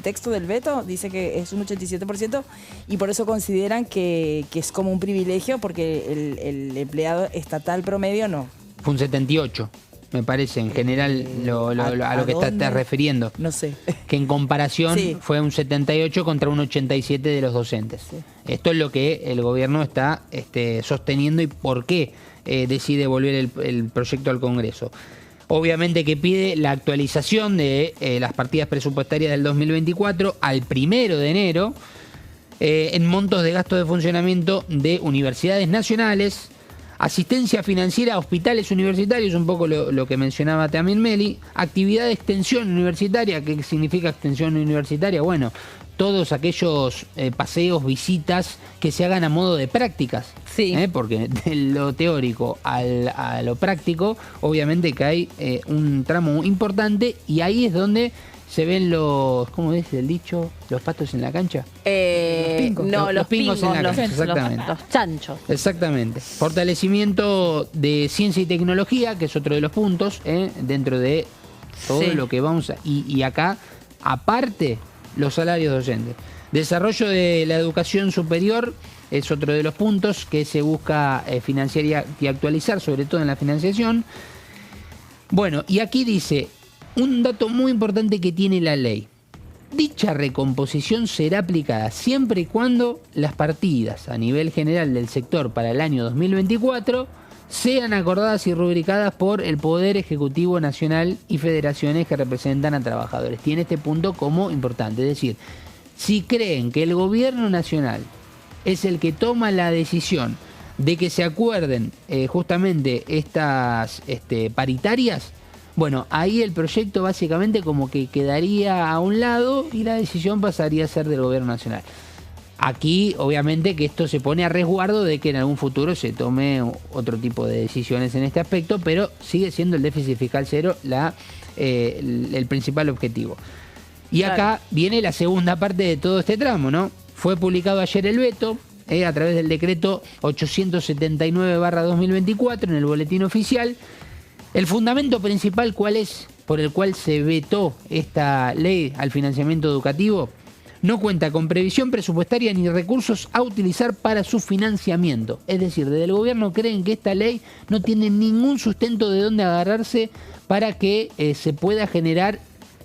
texto del veto dice que es un 87% y por eso consideran que es como un privilegio porque el empleado estatal promedio no. Fue un 78%. Me parece, en general, a lo que estás refiriendo. No sé. Que en comparación fue un 78 contra un 87 de los docentes. Sí. Esto es lo que el gobierno está sosteniendo y por qué decide volver el proyecto al Congreso. Obviamente que pide la actualización de las partidas presupuestarias del 2024 al 1 de enero en montos de gasto de funcionamiento de universidades nacionales, asistencia financiera a hospitales universitarios, un poco lo que mencionaba también Meli, actividad de extensión universitaria. ¿Qué significa extensión universitaria? Bueno, todos aquellos paseos, visitas que se hagan a modo de prácticas. Sí. Porque de lo teórico a lo práctico, obviamente que hay un tramo importante y ahí es donde se ven los, ¿cómo es el dicho? ¿Los patos en la cancha? Los pingos en la cancha, exactamente. Los chanchos. Exactamente. Fortalecimiento de ciencia y tecnología, que es otro de los puntos, dentro de todo lo que vamos a... Y acá, aparte, los salarios docentes. Desarrollo de la educación superior es otro de los puntos que se busca financiar y actualizar, sobre todo en la financiación. Bueno, y aquí dice... Un dato muy importante que tiene la ley. Dicha recomposición será aplicada siempre y cuando las partidas a nivel general del sector para el año 2024 sean acordadas y rubricadas por el Poder Ejecutivo Nacional y federaciones que representan a trabajadores. Tiene este punto como importante. Es decir, si creen que el gobierno nacional es el que toma la decisión de que se acuerden justamente estas paritarias, bueno, ahí el proyecto básicamente como que quedaría a un lado y la decisión pasaría a ser del gobierno nacional. Aquí, obviamente, que esto se pone a resguardo de que en algún futuro se tome otro tipo de decisiones en este aspecto, pero sigue siendo el déficit fiscal cero el principal objetivo. Y acá viene la segunda parte de todo este tramo, ¿no? Fue publicado ayer el veto a través del decreto 879/2024 en el boletín oficial. El fundamento principal, ¿cuál es? Por el cual se vetó esta ley al financiamiento educativo. No cuenta con previsión presupuestaria ni recursos a utilizar para su financiamiento. Es decir, desde el gobierno creen que esta ley no tiene ningún sustento de dónde agarrarse para que se pueda generar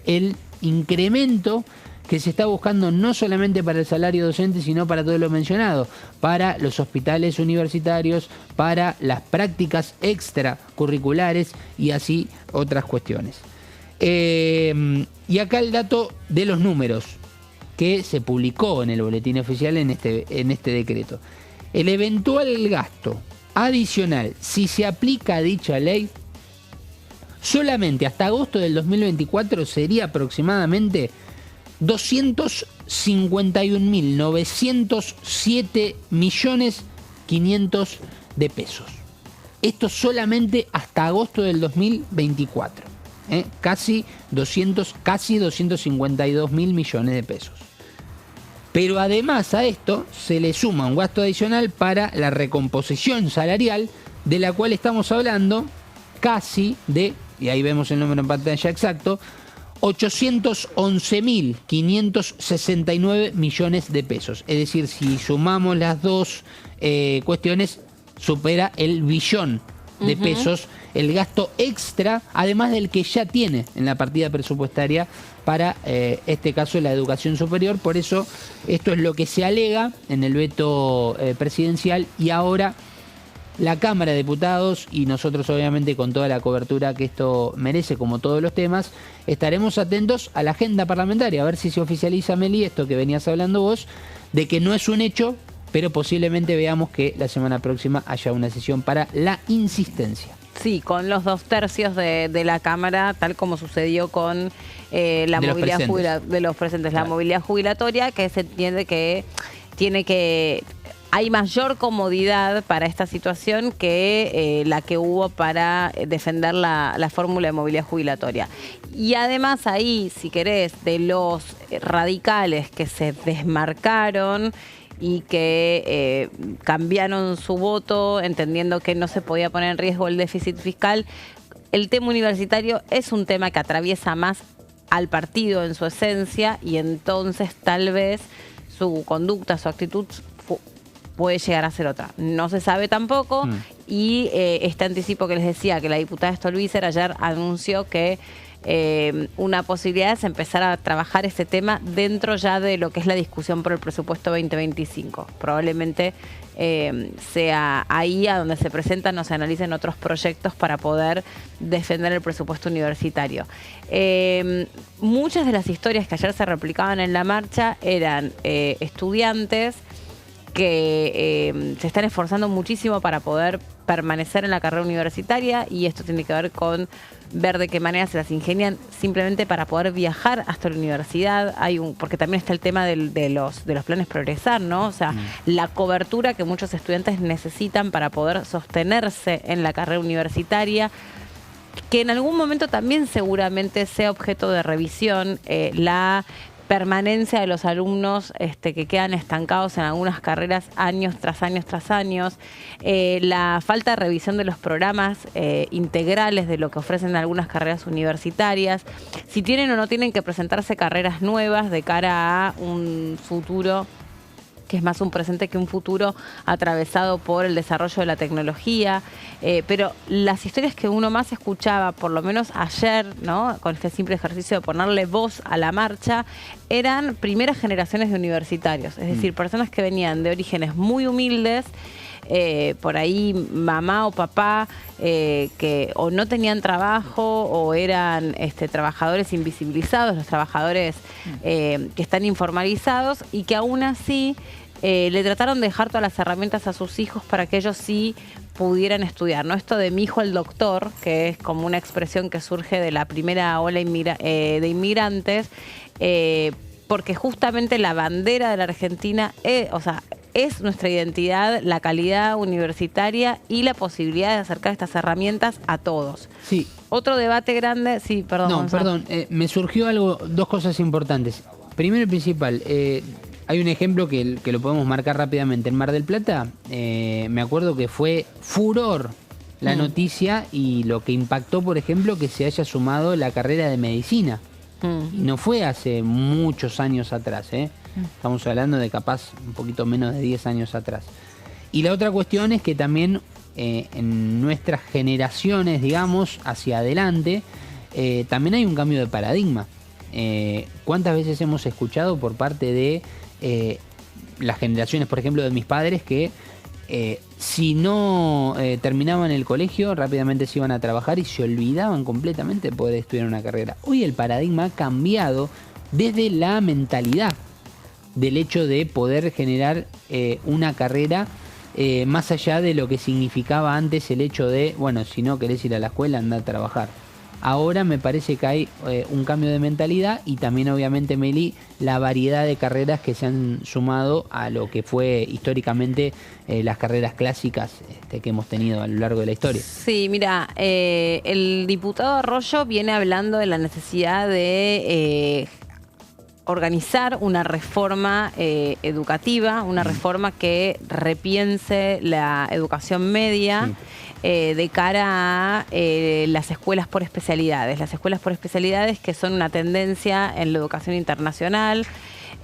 el incremento que se está buscando no solamente para el salario docente, sino para todo lo mencionado, para los hospitales universitarios, para las prácticas extracurriculares y así otras cuestiones. Y acá el dato de los números que se publicó en el boletín oficial en este decreto. El eventual gasto adicional, si se aplica dicha ley, solamente hasta agosto del 2024 sería aproximadamente 251.907.500.000 de pesos. Esto solamente hasta agosto del 2024. Casi 252.000 millones de pesos. Pero además a esto se le suma un gasto adicional para la recomposición salarial, de la cual estamos hablando casi de, y ahí vemos el número en pantalla exacto, 811.569 millones de pesos. Es decir, si sumamos las dos cuestiones, supera el billón de pesos el gasto extra, además del que ya tiene en la partida presupuestaria para este caso la educación superior. Por eso esto es lo que se alega en el veto presidencial, y ahora la Cámara de Diputados, y nosotros obviamente con toda la cobertura que esto merece, como todos los temas, estaremos atentos a la agenda parlamentaria, a ver si se oficializa, Meli, esto que venías hablando vos, de que no es un hecho, pero posiblemente veamos que la semana próxima haya una sesión para la insistencia. Sí, con los 2/3 de la Cámara, tal como sucedió con la movilidad de los presentes, la movilidad jubilatoria, que se entiende que hay mayor comodidad para esta situación que la que hubo para defender la fórmula de movilidad jubilatoria. Y además ahí, si querés, de los radicales que se desmarcaron y que cambiaron su voto entendiendo que no se podía poner en riesgo el déficit fiscal, el tema universitario es un tema que atraviesa más al partido en su esencia, y entonces tal vez su conducta, su actitud puede llegar a ser otra. No se sabe tampoco. Y este anticipo que les decía, que la diputada Stolbizer ayer anunció que una posibilidad es empezar a trabajar este tema dentro ya de lo que es la discusión por el presupuesto 2025. Probablemente sea ahí a donde se presentan o se analicen otros proyectos para poder defender el presupuesto universitario. Muchas de las historias que ayer se replicaban en la marcha eran estudiantes que se están esforzando muchísimo para poder permanecer en la carrera universitaria, y esto tiene que ver con ver de qué manera se las ingenian simplemente para poder viajar hasta la universidad. Porque también está el tema de los planes Progresar, ¿no? O sea, la cobertura que muchos estudiantes necesitan para poder sostenerse en la carrera universitaria, que en algún momento también seguramente sea objeto de revisión, la permanencia de los alumnos que quedan estancados en algunas carreras años tras años tras años, la falta de revisión de los programas integrales de lo que ofrecen algunas carreras universitarias, si tienen o no tienen que presentarse carreras nuevas de cara a un futuro que es más un presente que un futuro atravesado por el desarrollo de la tecnología. Pero las historias que uno más escuchaba, por lo menos ayer, ¿no?, con este simple ejercicio de ponerle voz a la marcha, eran primeras generaciones de universitarios, es decir, personas que venían de orígenes muy humildes, por ahí mamá o papá que o no tenían trabajo o eran trabajadores invisibilizados, los trabajadores que están informalizados, y que aún así le trataron de dejar todas las herramientas a sus hijos para que ellos sí pudieran estudiar, ¿no? Esto de mi hijo el doctor, que es como una expresión que surge de la primera ola de inmigrantes, porque justamente la bandera de la Argentina es nuestra identidad, la calidad universitaria y la posibilidad de acercar estas herramientas a todos. Sí. Otro debate grande, sí, perdón. No, Gonzalo. perdón, me surgió dos cosas importantes. Primero y principal, hay un ejemplo que lo podemos marcar rápidamente. En Mar del Plata, me acuerdo que fue furor la noticia y lo que impactó, por ejemplo, que se haya sumado la carrera de medicina. Y no fue hace muchos años atrás, ¿eh? Estamos hablando de capaz un poquito menos de 10 años atrás. Y la otra cuestión es que también en nuestras generaciones, digamos, hacia adelante, también hay un cambio de paradigma. ¿Cuántas veces hemos escuchado por parte de las generaciones, por ejemplo, de mis padres, que si no terminaban el colegio, rápidamente se iban a trabajar y se olvidaban completamente de poder estudiar una carrera? Hoy el paradigma ha cambiado desde la mentalidad del hecho de poder generar una carrera más allá de lo que significaba antes el hecho de, bueno, si no querés ir a la escuela, anda a trabajar. Ahora me parece que hay un cambio de mentalidad y también, obviamente, Meli, la variedad de carreras que se han sumado a lo que fue históricamente las carreras clásicas que hemos tenido a lo largo de la historia. Sí, mira, el diputado Arroyo viene hablando de la necesidad de organizar una reforma educativa, una reforma que repiense la educación media. Sí. De cara a las escuelas por especialidades. Las escuelas por especialidades que son una tendencia en la educación internacional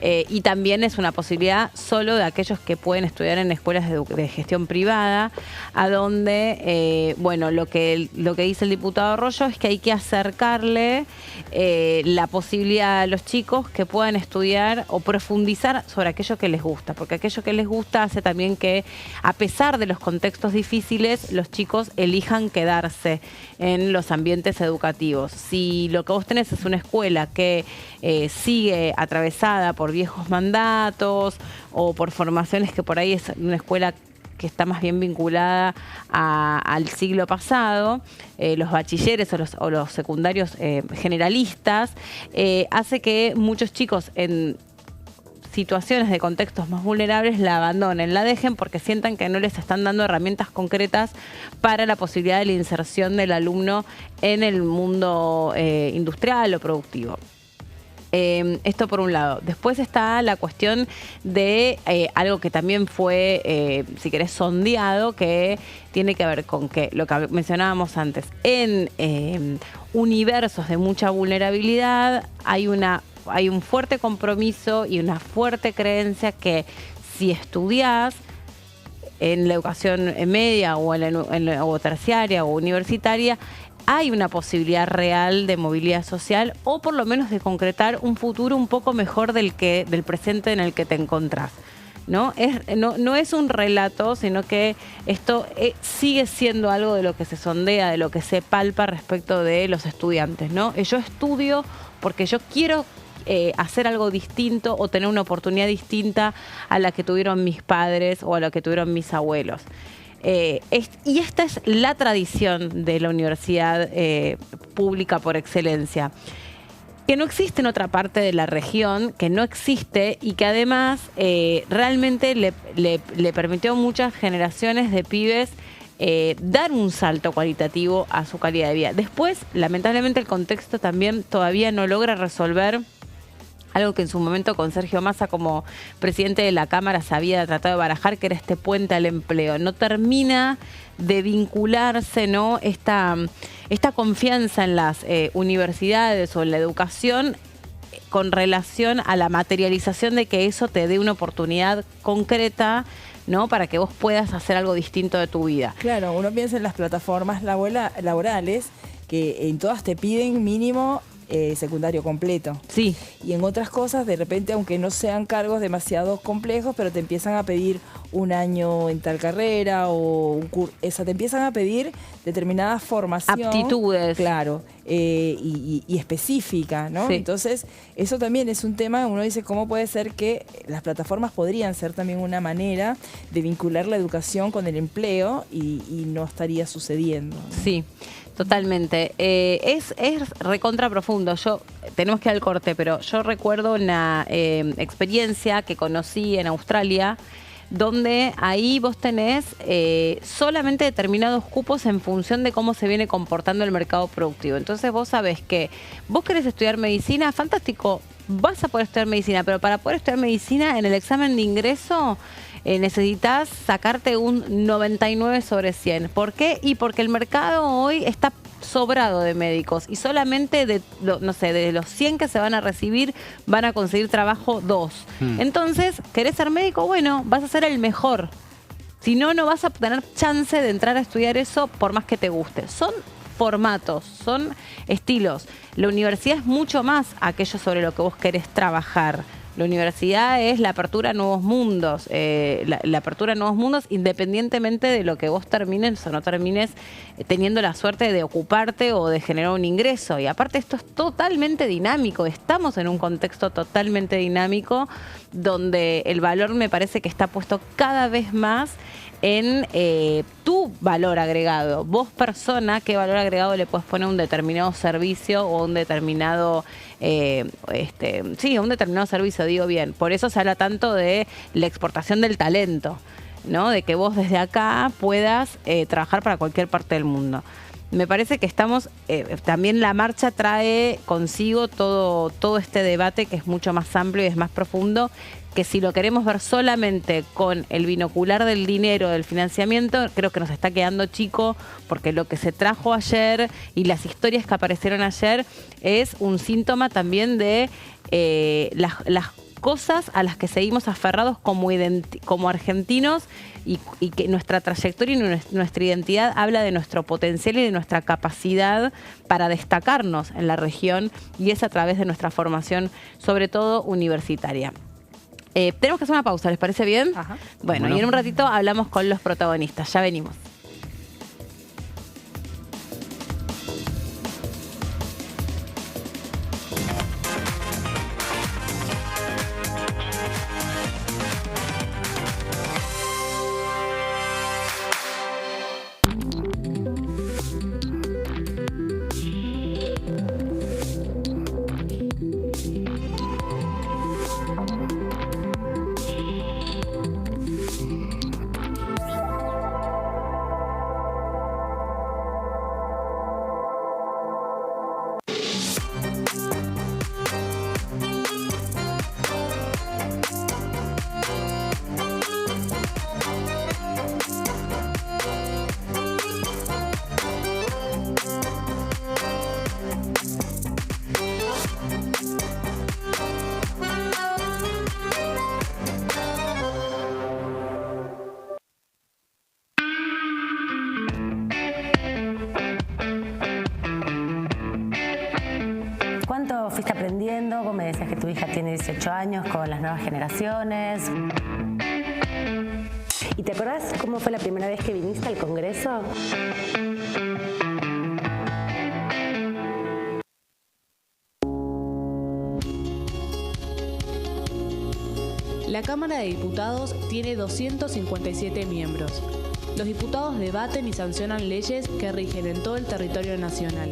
y también es una posibilidad solo de aquellos que pueden estudiar en escuelas de gestión privada, a donde, bueno, lo que dice el diputado Arroyo es que hay que acercarle la posibilidad a los chicos que puedan estudiar o profundizar sobre aquello que les gusta, porque aquello que les gusta hace también que, a pesar de los contextos difíciles, los chicos elijan quedarse en los ambientes educativos. Si lo que vos tenés es una escuela que sigue atravesada por viejos mandatos o por formaciones que por ahí es una escuela que está más bien vinculada al siglo pasado, los bachilleres o los secundarios generalistas, hace que muchos chicos en situaciones de contextos más vulnerables la abandonen, la dejen porque sientan que no les están dando herramientas concretas para la posibilidad de la inserción del alumno en el mundo industrial o productivo. Esto por un lado. Después está la cuestión de algo que también fue, si querés, sondeado, que tiene que ver con que, lo que mencionábamos antes, en universos de mucha vulnerabilidad hay un fuerte compromiso y una fuerte creencia que si estudiás en la educación media o terciaria o universitaria, hay una posibilidad real de movilidad social o por lo menos de concretar un futuro un poco mejor del presente en el que te encontrás. No es un relato, sino que esto sigue siendo algo de lo que se sondea, de lo que se palpa respecto de los estudiantes, ¿no? Yo estudio porque yo quiero hacer algo distinto o tener una oportunidad distinta a la que tuvieron mis padres o a la que tuvieron mis abuelos. Y esta es la tradición de la universidad pública por excelencia, que no existe en otra parte de la región, que no existe y que además realmente le permitió a muchas generaciones de pibes dar un salto cualitativo a su calidad de vida. Después, lamentablemente, el contexto también todavía no logra resolver algo que en su momento con Sergio Massa como presidente de la Cámara se había tratado de barajar, que era este puente al empleo. No termina de vincularse, ¿no?, esta confianza en las universidades o en la educación con relación a la materialización de que eso te dé una oportunidad concreta, ¿no?, para que vos puedas hacer algo distinto de tu vida. Claro, uno piensa en las plataformas laborales que en todas te piden mínimo secundario completo. Sí. Y en otras cosas, de repente, aunque no sean cargos demasiado complejos, pero te empiezan a pedir un año en tal carrera o te empiezan a pedir determinada formación. Aptitudes. Claro, y específica, ¿no? Sí. Entonces, eso también es un tema, uno dice, ¿cómo puede ser que las plataformas podrían ser también una manera de vincular la educación con el empleo y no estaría sucediendo, ¿no? Sí. Totalmente. Es recontra profundo. Tenemos que ir al corte, pero yo recuerdo una experiencia que conocí en Australia, donde ahí vos tenés solamente determinados cupos en función de cómo se viene comportando el mercado productivo. Entonces vos sabés que vos querés estudiar medicina, fantástico, vas a poder estudiar medicina, pero para poder estudiar medicina en el examen de ingreso necesitas sacarte un 99 sobre 100. ¿Por qué? Y porque el mercado hoy está sobrado de médicos y solamente de los 100 que se van a recibir van a conseguir trabajo 2. Entonces, ¿querés ser médico? Bueno, vas a ser el mejor. Si no, no vas a tener chance de entrar a estudiar eso por más que te guste. Son formatos, son estilos. La universidad es mucho más aquello sobre lo que vos querés trabajar. La universidad es la apertura a nuevos mundos, la apertura a nuevos mundos independientemente de lo que vos termines o no termines teniendo la suerte de ocuparte o de generar un ingreso. Y aparte esto es totalmente dinámico, estamos en un contexto totalmente dinámico donde el valor me parece que está puesto cada vez más en tu valor agregado. Vos, persona, ¿qué valor agregado le puedes poner a un determinado servicio o un determinado un determinado servicio, digo bien? Por eso se habla tanto de la exportación del talento, ¿no? De que vos desde acá puedas trabajar para cualquier parte del mundo. Me parece que estamos, también la marcha trae consigo todo este debate que es mucho más amplio y es más profundo, que si lo queremos ver solamente con el binocular del dinero, del financiamiento, creo que nos está quedando chico, porque lo que se trajo ayer y las historias que aparecieron ayer es un síntoma también de las cosas a las que seguimos aferrados como argentinos y que nuestra trayectoria y nuestra identidad habla de nuestro potencial y de nuestra capacidad para destacarnos en la región, y es a través de nuestra formación, sobre todo universitaria. Tenemos que hacer una pausa, ¿les parece bien? Ajá. Bueno, y en un ratito hablamos con los protagonistas. Ya venimos. ¿Cuánto fuiste aprendiendo? Vos me decías que tu hija tiene 18 años con las nuevas generaciones. ¿Y te acordás cómo fue la primera vez que viniste al Congreso? La Cámara de Diputados tiene 257 miembros. Los diputados debaten y sancionan leyes que rigen en todo el territorio nacional.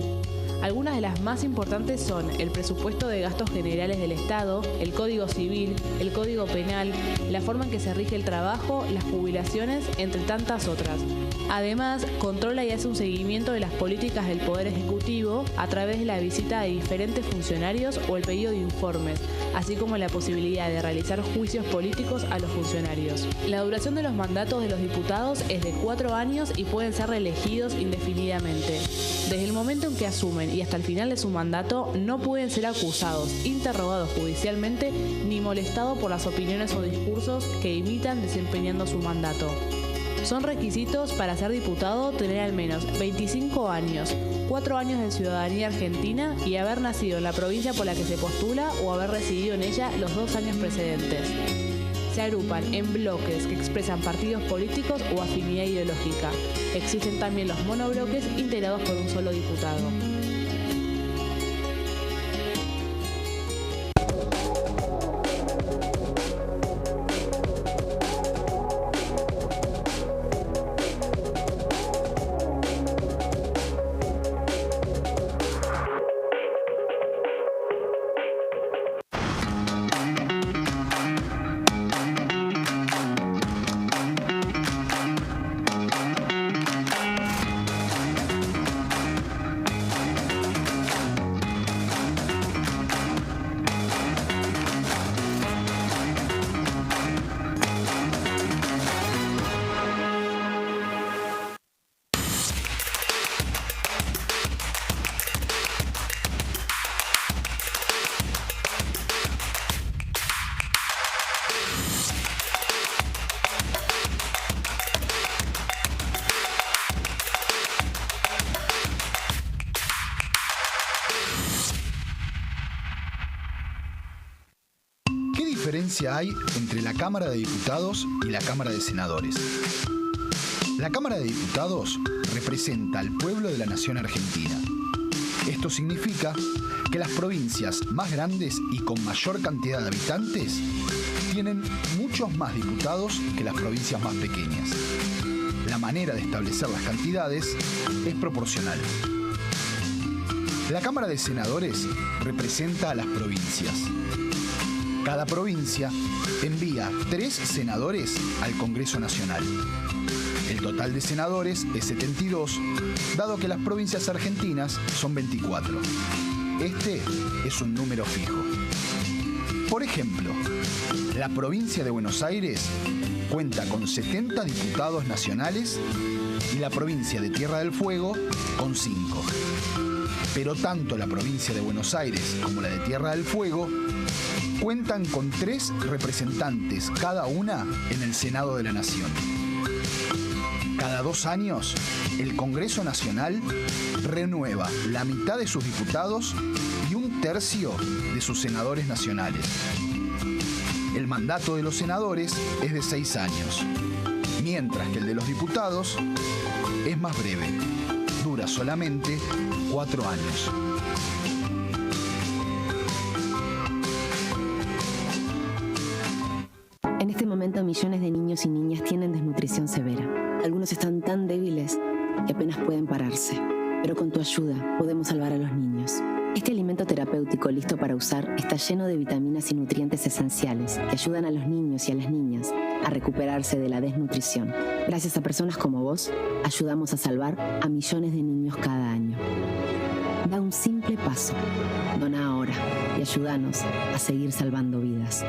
Algunas de las más importantes son el presupuesto de gastos generales del Estado, el Código Civil, el Código Penal, la forma en que se rige el trabajo, las jubilaciones, entre tantas otras. Además, controla y hace un seguimiento de las políticas del Poder Ejecutivo a través de la visita de diferentes funcionarios o el pedido de informes, así como la posibilidad de realizar juicios políticos a los funcionarios. La duración de los mandatos de los diputados es de 4 años y pueden ser reelegidos indefinidamente. Desde el momento en que asumen y hasta el final de su mandato no pueden ser acusados, interrogados judicialmente ni molestados por las opiniones o discursos que imitan desempeñando su mandato. Son requisitos para ser diputado tener al menos 25 años, 4 años de ciudadanía argentina y haber nacido en la provincia por la que se postula o haber residido en ella los 2 años precedentes. se agrupan en bloques que expresan partidos políticos o afinidad ideológica. Existen también los monobloques integrados por un solo diputado. ¿Qué diferencia hay entre la Cámara de Diputados y la Cámara de Senadores? La Cámara de Diputados representa al pueblo de la nación argentina. Esto significa que las provincias más grandes y con mayor cantidad de habitantes tienen muchos más diputados que las provincias más pequeñas. La manera de establecer las cantidades es proporcional. La Cámara de Senadores representa a las provincias. Cada provincia envía 3 senadores al Congreso Nacional. El total de senadores es 72, dado que las provincias argentinas son 24. Este es un número fijo. Por ejemplo, la provincia de Buenos Aires cuenta con 70 diputados nacionales y la provincia de Tierra del Fuego con 5. Pero tanto la provincia de Buenos Aires como la de Tierra del Fuego cuentan con 3 representantes cada una en el Senado de la Nación. Cada 2 años, el Congreso Nacional renueva la mitad de sus diputados y 1/3 de sus senadores nacionales. El mandato de los senadores es de 6 años, mientras que el de los diputados es más breve, dura solamente 4 años. En este momento, millones de niños y niñas tienen desnutrición severa. Algunos están tan débiles que apenas pueden pararse. Pero con tu ayuda podemos salvar a los niños. Este alimento terapéutico listo para usar está lleno de vitaminas y nutrientes esenciales que ayudan a los niños y a las niñas a recuperarse de la desnutrición. Gracias a personas como vos, ayudamos a salvar a millones de niños cada año. Da un simple paso. Dona ahora y ayúdanos a seguir salvando vidas.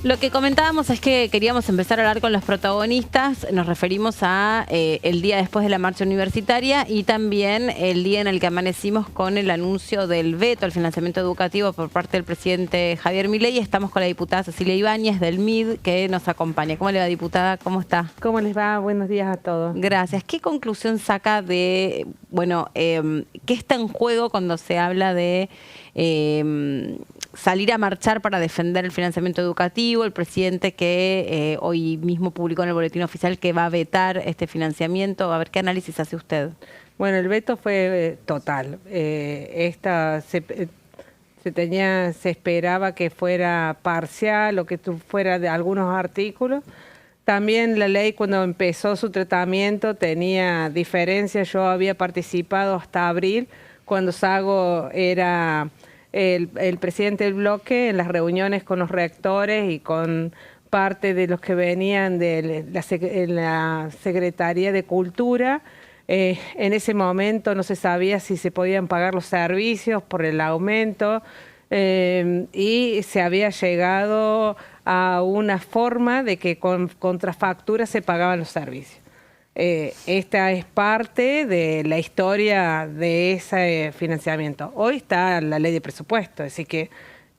Lo que comentábamos es que queríamos empezar a hablar con los protagonistas. Nos referimos a el día después de la marcha universitaria y también el día en el que amanecimos con el anuncio del veto al financiamiento educativo por parte del presidente Javier Milei. Estamos con la diputada Cecilia Ibáñez del MID que nos acompaña. ¿Cómo le va, diputada? ¿Cómo está? ¿Cómo les va? Buenos días a todos. Gracias. ¿Qué conclusión saca de, qué está en juego cuando se habla de salir a marchar para defender el financiamiento educativo? El presidente que hoy mismo publicó en el boletín oficial que va a vetar este financiamiento. A ver, ¿qué análisis hace usted? Bueno, el veto fue total. Se esperaba que fuera parcial o que fuera de algunos artículos. También la ley, cuando empezó su tratamiento, tenía diferencias. Yo había participado hasta abril, cuando Sago era el presidente del bloque, en las reuniones con los rectores y con parte de los que venían de la Secretaría de Cultura. En ese momento no se sabía si se podían pagar los servicios por el aumento y se había llegado a una forma de que con contrafactura se pagaban los servicios. Esta es parte de la historia de ese financiamiento. Hoy está la ley de presupuesto, así que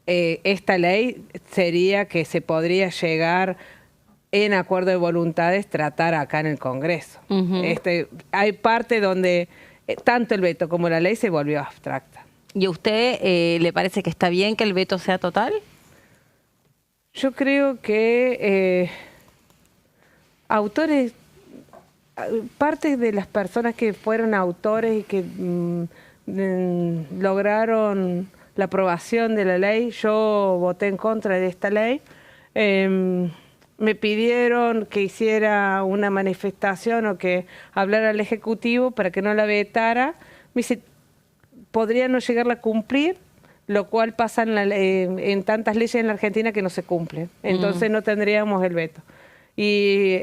esta ley sería que se podría llegar en acuerdo de voluntades tratar acá en el Congreso. Hay parte donde tanto el veto como la ley se volvió abstracta. ¿Y a usted le parece que está bien que el veto sea total? Yo creo que autores, parte de las personas que fueron autores y que lograron la aprobación de la ley, yo voté en contra de esta ley, me pidieron que hiciera una manifestación o que hablara al Ejecutivo para que no la vetara. Me dice, podría no llegarla a cumplir, lo cual pasa en tantas leyes en la Argentina que no se cumplen. Entonces no tendríamos el veto. Y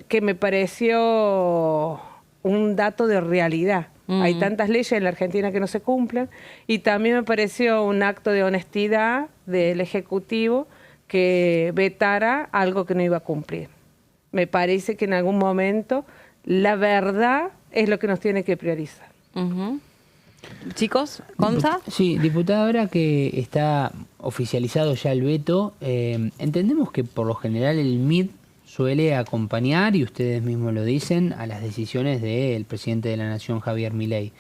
que me pareció un dato de realidad. Hay tantas leyes en la Argentina que no se cumplen. Y también me pareció un acto de honestidad del Ejecutivo que vetara algo que no iba a cumplir. Me parece que en algún momento la verdad es lo que nos tiene que priorizar. Chicos, ¿Gonza? Sí, diputada, ahora que está oficializado ya el veto, entendemos que por lo general el MID suele acompañar, y ustedes mismos lo dicen, a las decisiones del presidente de la Nación, Javier Milei.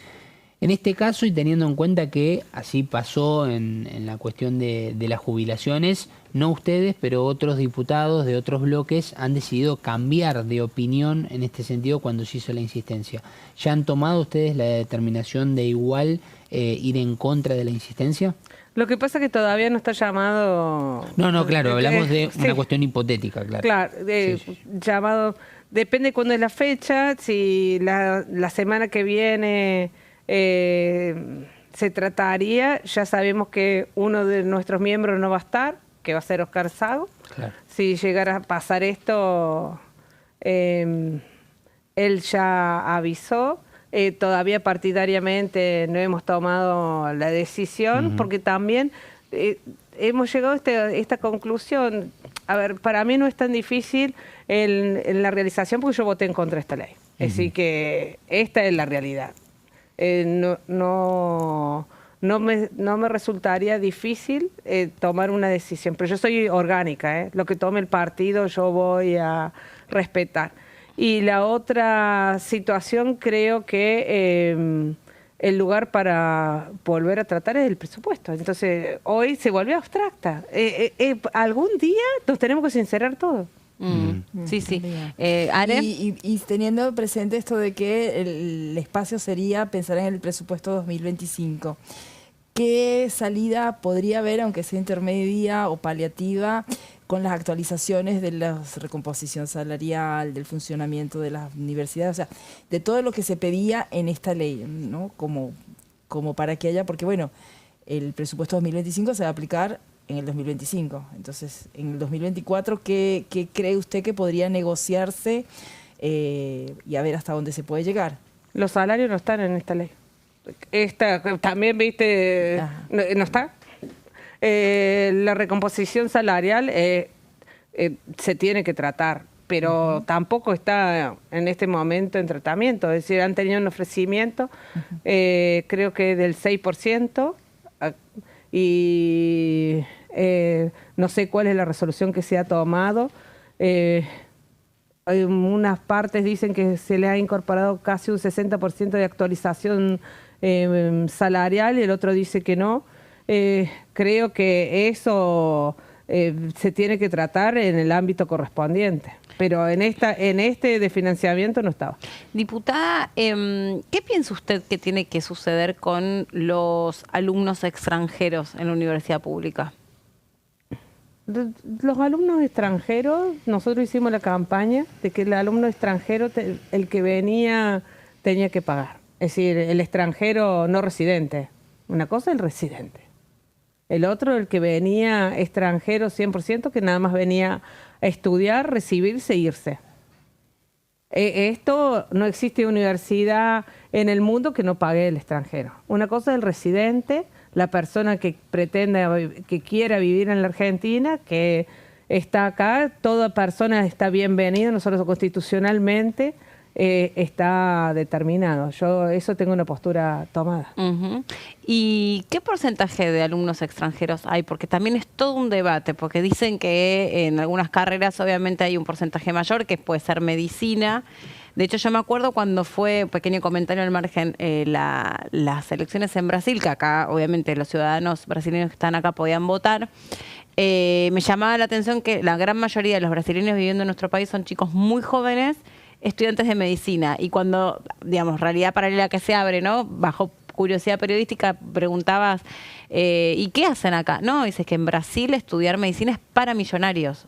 En este caso, y teniendo en cuenta que así pasó en la cuestión de las jubilaciones, no ustedes, pero otros diputados de otros bloques han decidido cambiar de opinión en este sentido cuando se hizo la insistencia. ¿Ya han tomado ustedes la determinación de igual ir en contra de la insistencia? Lo que pasa es que todavía no está llamado... No, claro, hablamos de una cuestión hipotética, claro. Claro, llamado... Depende cuándo es la fecha, si la semana que viene... se trataría, ya sabemos que uno de nuestros miembros no va a estar, que va a ser Oscar Sago. Claro. Si llegara a pasar esto, él ya avisó. Todavía partidariamente no hemos tomado la decisión, porque también hemos llegado a esta conclusión. A ver, para mí no es tan difícil en la realización, porque yo voté en contra de esta ley. Así que esta es la realidad. No me resultaría difícil tomar una decisión, pero yo soy orgánica, lo que tome el partido yo voy a respetar. Y la otra situación, creo que el lugar para volver a tratar es el presupuesto. Entonces, hoy se volvió abstracta. Algún día nos tenemos que sincerar todo. Sí. ¿Are? Y teniendo presente esto de que el espacio sería pensar en el presupuesto 2025, ¿qué salida podría haber, aunque sea intermedia o paliativa, con las actualizaciones de la recomposición salarial, del funcionamiento de las universidades, o sea, de todo lo que se pedía en esta ley, ¿no? Como para que haya, porque bueno, el presupuesto 2025 se va a aplicar en el 2025. Entonces, en el 2024, ¿qué cree usted que podría negociarse y a ver hasta dónde se puede llegar? Los salarios no están en esta ley. Esta también, viste, no está. La recomposición salarial se tiene que tratar, pero tampoco está en este momento en tratamiento. Es decir, han tenido un ofrecimiento, creo que del 6%, y no sé cuál es la resolución que se ha tomado. Hay unas partes dicen que se le ha incorporado casi un 60% de actualización salarial, y el otro dice que no. Creo que eso se tiene que tratar en el ámbito correspondiente, pero en este de financiamiento no estaba. Diputada, ¿qué piensa usted que tiene que suceder con los alumnos extranjeros en la universidad pública? Los alumnos extranjeros, nosotros hicimos la campaña de que el alumno extranjero, el que venía, tenía que pagar. Es decir, el extranjero no residente. Una cosa es el residente. El otro, el que venía extranjero 100%, que nada más venía a estudiar, recibirse e irse. Esto no existe universidad en el mundo que no pague el extranjero. Una cosa es el residente, la persona que pretenda, que quiera vivir en la Argentina, que está acá, toda persona está bienvenida, nosotros constitucionalmente está determinado. Yo eso tengo una postura tomada. ¿Y qué porcentaje de alumnos extranjeros hay? Porque también es todo un debate, porque dicen que en algunas carreras obviamente hay un porcentaje mayor, que puede ser medicina. De hecho, yo me acuerdo cuando fue, pequeño comentario al margen, las elecciones en Brasil, que acá obviamente los ciudadanos brasileños que están acá podían votar. Me llamaba la atención que la gran mayoría de los brasileños viviendo en nuestro país son chicos muy jóvenes, estudiantes de medicina. Y cuando, digamos, realidad paralela que se abre, ¿no? Bajo curiosidad periodística, preguntabas, ¿y qué hacen acá? No, dices que en Brasil estudiar medicina es para millonarios.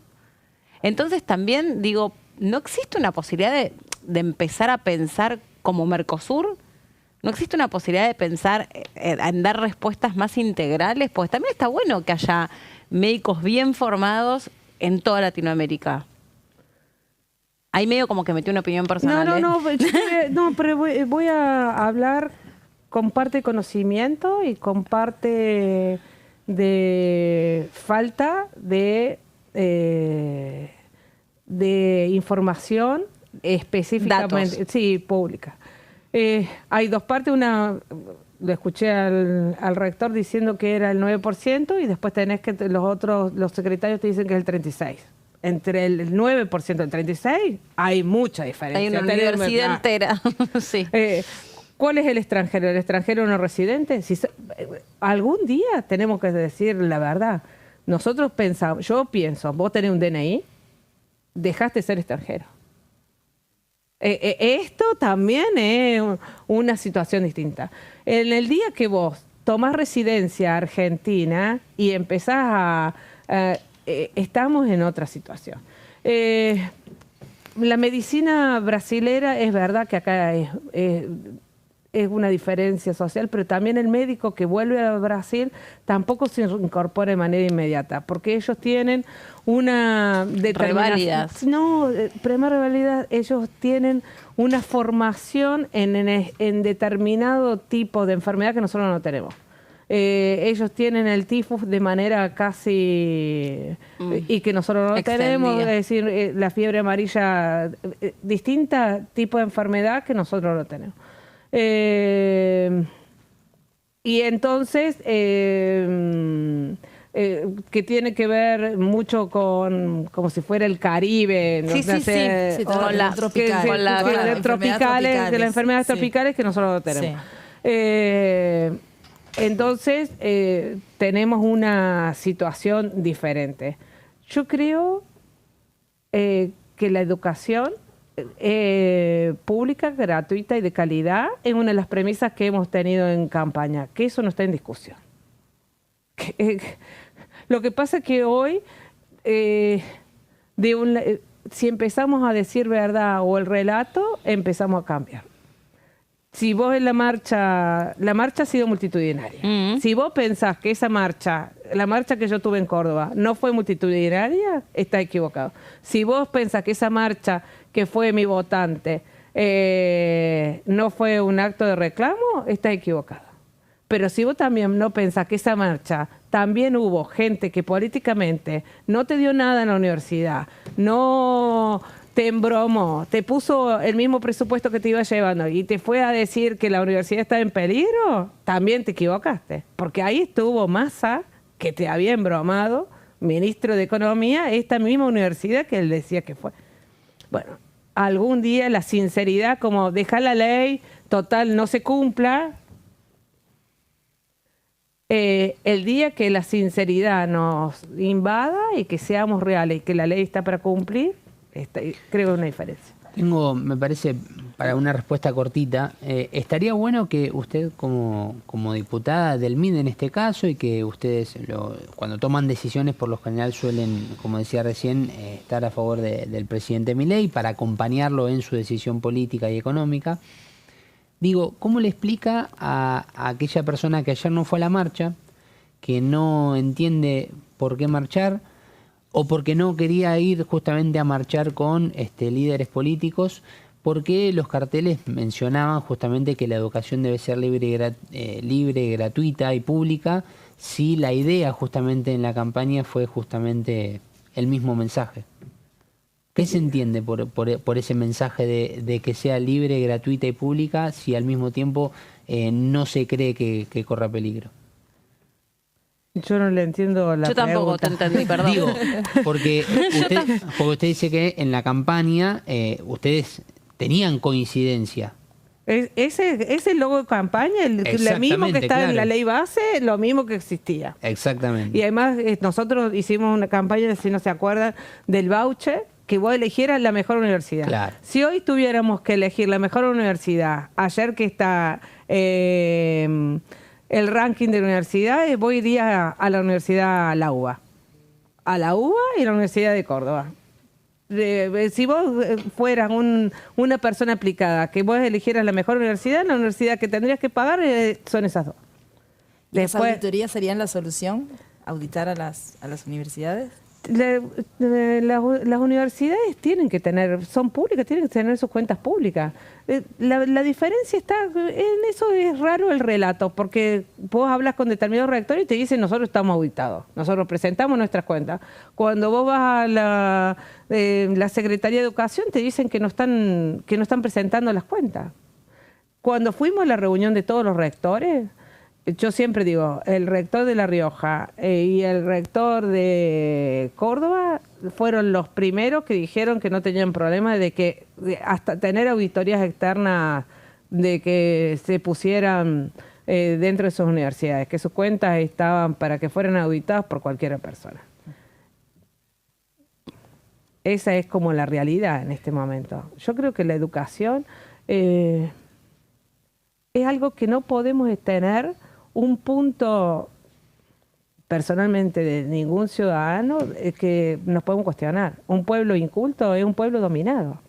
Entonces también digo, ¿no existe una posibilidad de empezar a pensar como Mercosur? ¿No existe una posibilidad de pensar en dar respuestas más integrales? Pues también está bueno que haya médicos bien formados en toda Latinoamérica. Ahí medio como que metí una opinión personal. No, pero voy a hablar con parte de conocimiento y con parte de falta de información específicamente. Datos. Sí, pública. Hay dos partes, una... Lo escuché al rector diciendo que era el 9% y después tenés que los secretarios te dicen que es el 36%. Entre el 9% y el 36% hay mucha diferencia. Hay una universidad entera. Sí. ¿Cuál es el extranjero? ¿El extranjero no residente? Algún día tenemos que decir la verdad. Nosotros pensamos, yo pienso, vos tenés un DNI, dejaste de ser extranjero. Esto también es una situación distinta. En el día que vos tomás residencia argentina y empezás estamos en otra situación. La medicina brasilera es verdad que acá es una diferencia social, pero también el médico que vuelve a Brasil tampoco se incorpora de manera inmediata, porque ellos tienen una determinación. No, primera revalida, ellos tienen una formación en determinado tipo de enfermedad que nosotros no tenemos. Ellos tienen el tifus de manera casi... y que nosotros no lo tenemos, es decir, la fiebre amarilla, distinta tipo de enfermedad que nosotros no tenemos. Y entonces, que tiene que ver mucho con, como si fuera el Caribe, ¿no? Con las tropicales, de las enfermedades tropicales que nosotros no tenemos. Sí. Entonces, tenemos una situación diferente. Yo creo que la educación pública, gratuita y de calidad es una de las premisas que hemos tenido en campaña, que eso no está en discusión. Lo que pasa es que hoy, si empezamos a decir verdad o el relato, empezamos a cambiar. Si vos en la marcha ha sido multitudinaria. Si vos pensás que esa marcha, la marcha que yo tuve en Córdoba, no fue multitudinaria, está equivocado. Si vos pensás que esa marcha que fue mi votante no fue un acto de reclamo, está equivocado. Pero si vos también no pensás que esa marcha también hubo gente que políticamente no te dio nada en la universidad, no te embromó, te puso el mismo presupuesto que te iba llevando y te fue a decir que la universidad está en peligro, también te equivocaste. Porque ahí estuvo Massa, que te había embromado, ministro de Economía, esta misma universidad que él decía que fue. Bueno, algún día la sinceridad, como dejar la ley, total, no se cumpla. El día que la sinceridad nos invada y que seamos reales y que la ley está para cumplir, creo que es una diferencia. Me parece, para una respuesta cortita, estaría bueno que usted como diputada del MIDE en este caso, y que ustedes cuando toman decisiones por lo general suelen, como decía recién, estar a favor del presidente Milei para acompañarlo en su decisión política y económica. Digo, ¿cómo le explica a aquella persona que ayer no fue a la marcha, que no entiende por qué marchar, o porque no quería ir justamente a marchar con líderes políticos, porque los carteles mencionaban justamente que la educación debe ser libre, gratuita y pública, si la idea justamente en la campaña fue justamente el mismo mensaje. ¿Qué se entiende por ese mensaje de que sea libre, gratuita y pública si al mismo tiempo no se cree que corra peligro? Yo no le entiendo la pregunta. Yo tampoco te entendí, perdón. Digo, porque usted dice que en la campaña ustedes tenían coincidencia. Ese logo de campaña, lo mismo que está en la ley base, lo mismo que existía. Exactamente. Y además nosotros hicimos una campaña, si no se acuerdan, del voucher, que vos elegieras la mejor universidad. Claro. Si hoy tuviéramos que elegir la mejor universidad, ayer que está el ranking de universidades, vos irías a la Universidad La UBA. A la UBA y a la Universidad de Córdoba. Si vos fueras una persona aplicada, que vos eligieras la mejor universidad, la universidad que tendrías que pagar son esas dos. ¿Las auditorías serían la solución? ¿Auditar a las universidades? Las universidades tienen que tener, son públicas, tienen que tener sus cuentas públicas. La diferencia está en eso. Es raro el relato, porque vos hablas con determinados rectores y te dicen nosotros estamos auditados, nosotros presentamos nuestras cuentas. Cuando vos vas a la Secretaría de Educación te dicen que no están presentando las cuentas. Cuando fuimos a la reunión de todos los rectores, yo siempre digo, el rector de La Rioja y el rector de Córdoba fueron los primeros que dijeron que no tenían problema de hasta tener auditorías externas de que se pusieran dentro de sus universidades, que sus cuentas estaban para que fueran auditadas por cualquier persona. Esa es como la realidad en este momento. Yo creo que la educación es algo que no podemos tener un punto personalmente de ningún ciudadano que nos podemos cuestionar. Un pueblo inculto es un pueblo dominado.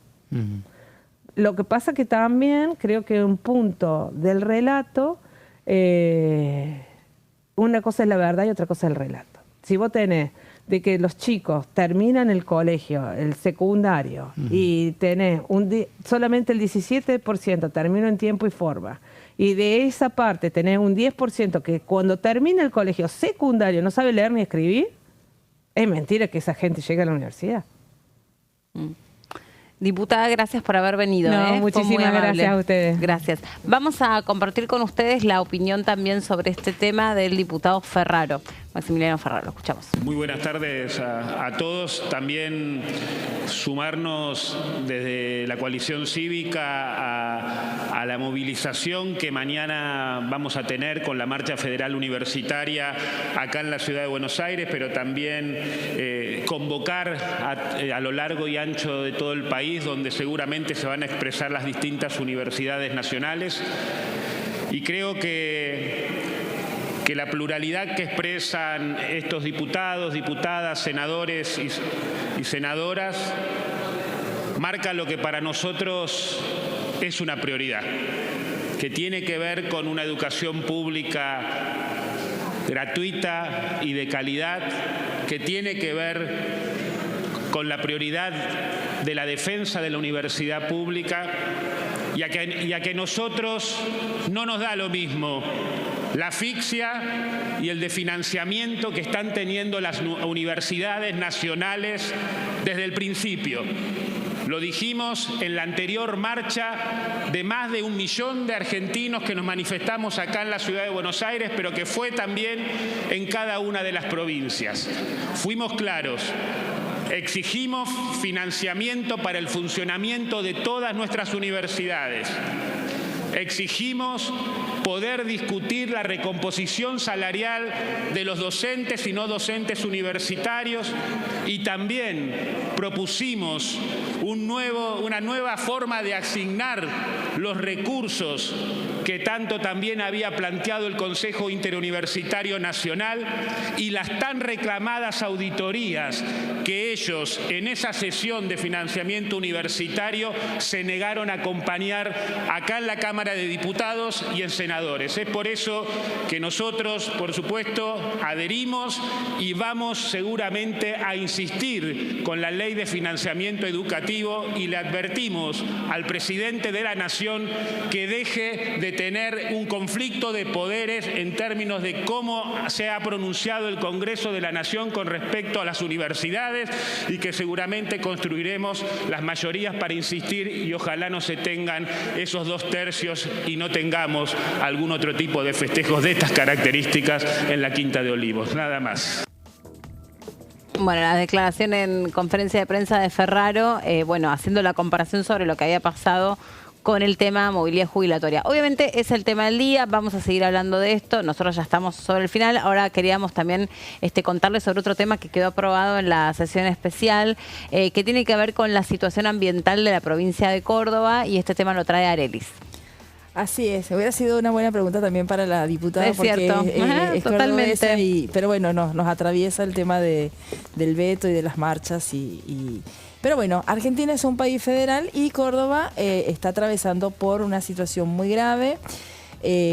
Lo que pasa que también creo que un punto del relato, una cosa es la verdad y otra cosa es el relato. Si vos tenés de que los chicos terminan el colegio, el secundario, y tenés solamente el 17% terminó en tiempo y forma, y de esa parte tenés un 10% que cuando termina el colegio secundario no sabe leer ni escribir, es mentira que esa gente llegue a la universidad. Diputada, gracias por haber venido. Muchísimas gracias a ustedes. Gracias. Vamos a compartir con ustedes la opinión también sobre este tema del diputado Ferraro, Maximiliano Ferraro. Lo escuchamos. Muy buenas tardes a todos. También sumarnos desde la coalición cívica a la movilización que mañana vamos a tener con la Marcha Federal Universitaria acá en la ciudad de Buenos Aires, pero también convocar a lo largo y ancho de todo el país, donde seguramente se van a expresar las distintas universidades nacionales. Y creo que la pluralidad que expresan estos diputados, diputadas, senadores y senadoras marca lo que para nosotros es una prioridad, que tiene que ver con una educación pública gratuita y de calidad, que tiene que ver con la prioridad de la defensa de la universidad pública y a que nosotros no nos da lo mismo la asfixia y el desfinanciamiento que están teniendo las universidades nacionales desde el principio. Lo dijimos en la anterior marcha de más de 1 millón de argentinos que nos manifestamos acá en la ciudad de Buenos Aires, pero que fue también en cada una de las provincias. Fuimos claros. Exigimos financiamiento para el funcionamiento de todas nuestras universidades. Exigimos poder discutir la recomposición salarial de los docentes y no docentes universitarios, y también propusimos una nueva forma de asignar los recursos que tanto también había planteado el Consejo Interuniversitario Nacional, y las tan reclamadas auditorías que ellos en esa sesión de financiamiento universitario se negaron a acompañar acá en la Cámara de Diputados y en senadores. Es por eso que nosotros, por supuesto, adherimos y vamos seguramente a insistir con la ley de financiamiento educativo, y le advertimos al presidente de la Nación que deje de tener un conflicto de poderes en términos de cómo se ha pronunciado el Congreso de la Nación con respecto a las universidades y que seguramente construiremos las mayorías para insistir y ojalá no se tengan esos 2/3 y no tengamos algún otro tipo de festejos de estas características en la Quinta de Olivos. Nada más. Bueno, la declaración en conferencia de prensa de Ferraro, haciendo la comparación sobre lo que había pasado con el tema movilidad jubilatoria. Obviamente es el tema del día, vamos a seguir hablando de esto, nosotros ya estamos sobre el final, ahora queríamos también contarles sobre otro tema que quedó aprobado en la sesión especial, que tiene que ver con la situación ambiental de la provincia de Córdoba, y este tema lo trae Arelis. Así es, hubiera sido una buena pregunta también para la diputada, es porque cierto. es Totalmente. pero bueno, nos atraviesa el tema del veto y de las marchas pero bueno, Argentina es un país federal y Córdoba está atravesando por una situación muy grave,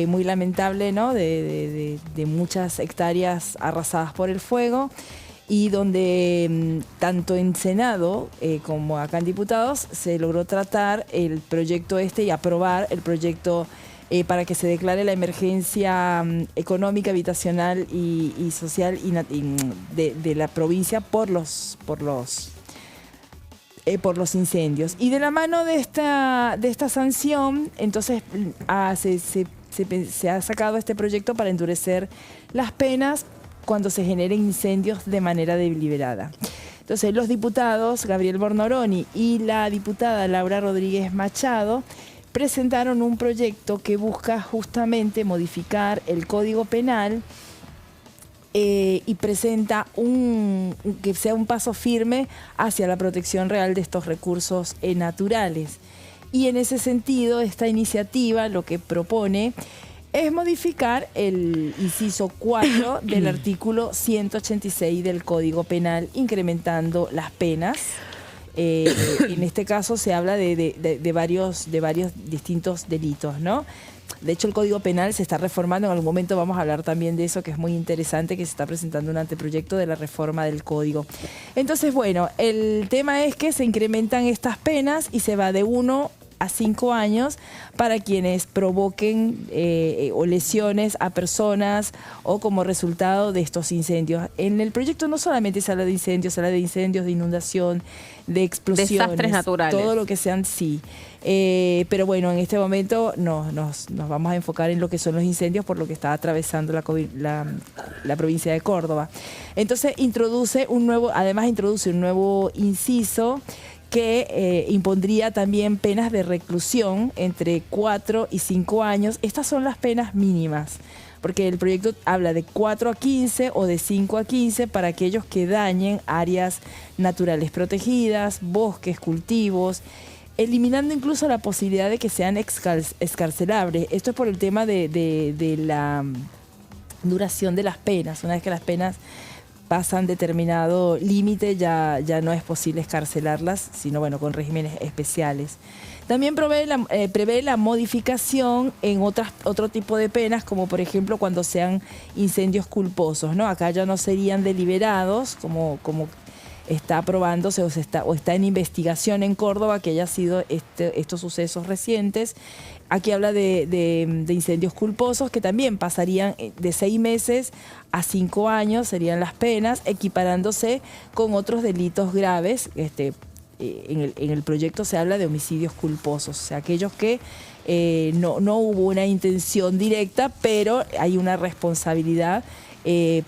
muy lamentable, ¿no? De muchas hectáreas arrasadas por el fuego, y donde tanto en Senado como acá en Diputados se logró tratar el proyecto y aprobar el proyecto para que se declare la emergencia económica, habitacional y social de la provincia por los incendios. Y de la mano de esta sanción, entonces se ha sacado este proyecto para endurecer las penas cuando se generen incendios de manera deliberada. Entonces, los diputados Gabriel Bornoroni y la diputada Laura Rodríguez Machado presentaron un proyecto que busca justamente modificar el Código Penal y presenta que sea un paso firme hacia la protección real de estos recursos naturales. Y en ese sentido, esta iniciativa lo que propone es modificar el inciso 4 del artículo 186 del Código Penal, incrementando las penas. En este caso se habla de varios distintos delitos, ¿no? De hecho, el Código Penal se está reformando. En algún momento vamos a hablar también de eso, que es muy interesante, que se está presentando un anteproyecto de la reforma del Código. Entonces, bueno, el tema es que se incrementan estas penas y se va de 1 a 5 años para quienes provoquen o lesiones a personas o como resultado de estos incendios. En el proyecto no solamente se habla de incendios, se habla de incendios, de inundación, de explosiones. Desastres naturales. Todo lo que sean, sí. Pero bueno, en este momento nos vamos a enfocar en lo que son los incendios por lo que está atravesando la provincia de Córdoba. Entonces introduce un nuevo inciso que impondría también penas de reclusión entre 4 y 5 años. Estas son las penas mínimas, porque el proyecto habla de 4 a 15 o de 5 a 15 para aquellos que dañen áreas naturales protegidas, bosques, cultivos, eliminando incluso la posibilidad de que sean excarcelables. Esto es por el tema de la duración de las penas. Una vez que las penas pasan determinado límite, ya no es posible excarcelarlas, sino bueno, con regímenes especiales. También prevé la modificación en otro tipo de penas, como por ejemplo cuando sean incendios culposos, ¿no? Acá ya no serían deliberados, como está aprobándose o está en investigación en Córdoba, que haya sido estos sucesos recientes. Aquí habla de incendios culposos, que también pasarían de 6 meses a 5 años, serían las penas, equiparándose con otros delitos graves. En el proyecto se habla de homicidios culposos, o sea, aquellos que no hubo una intención directa, pero hay una responsabilidad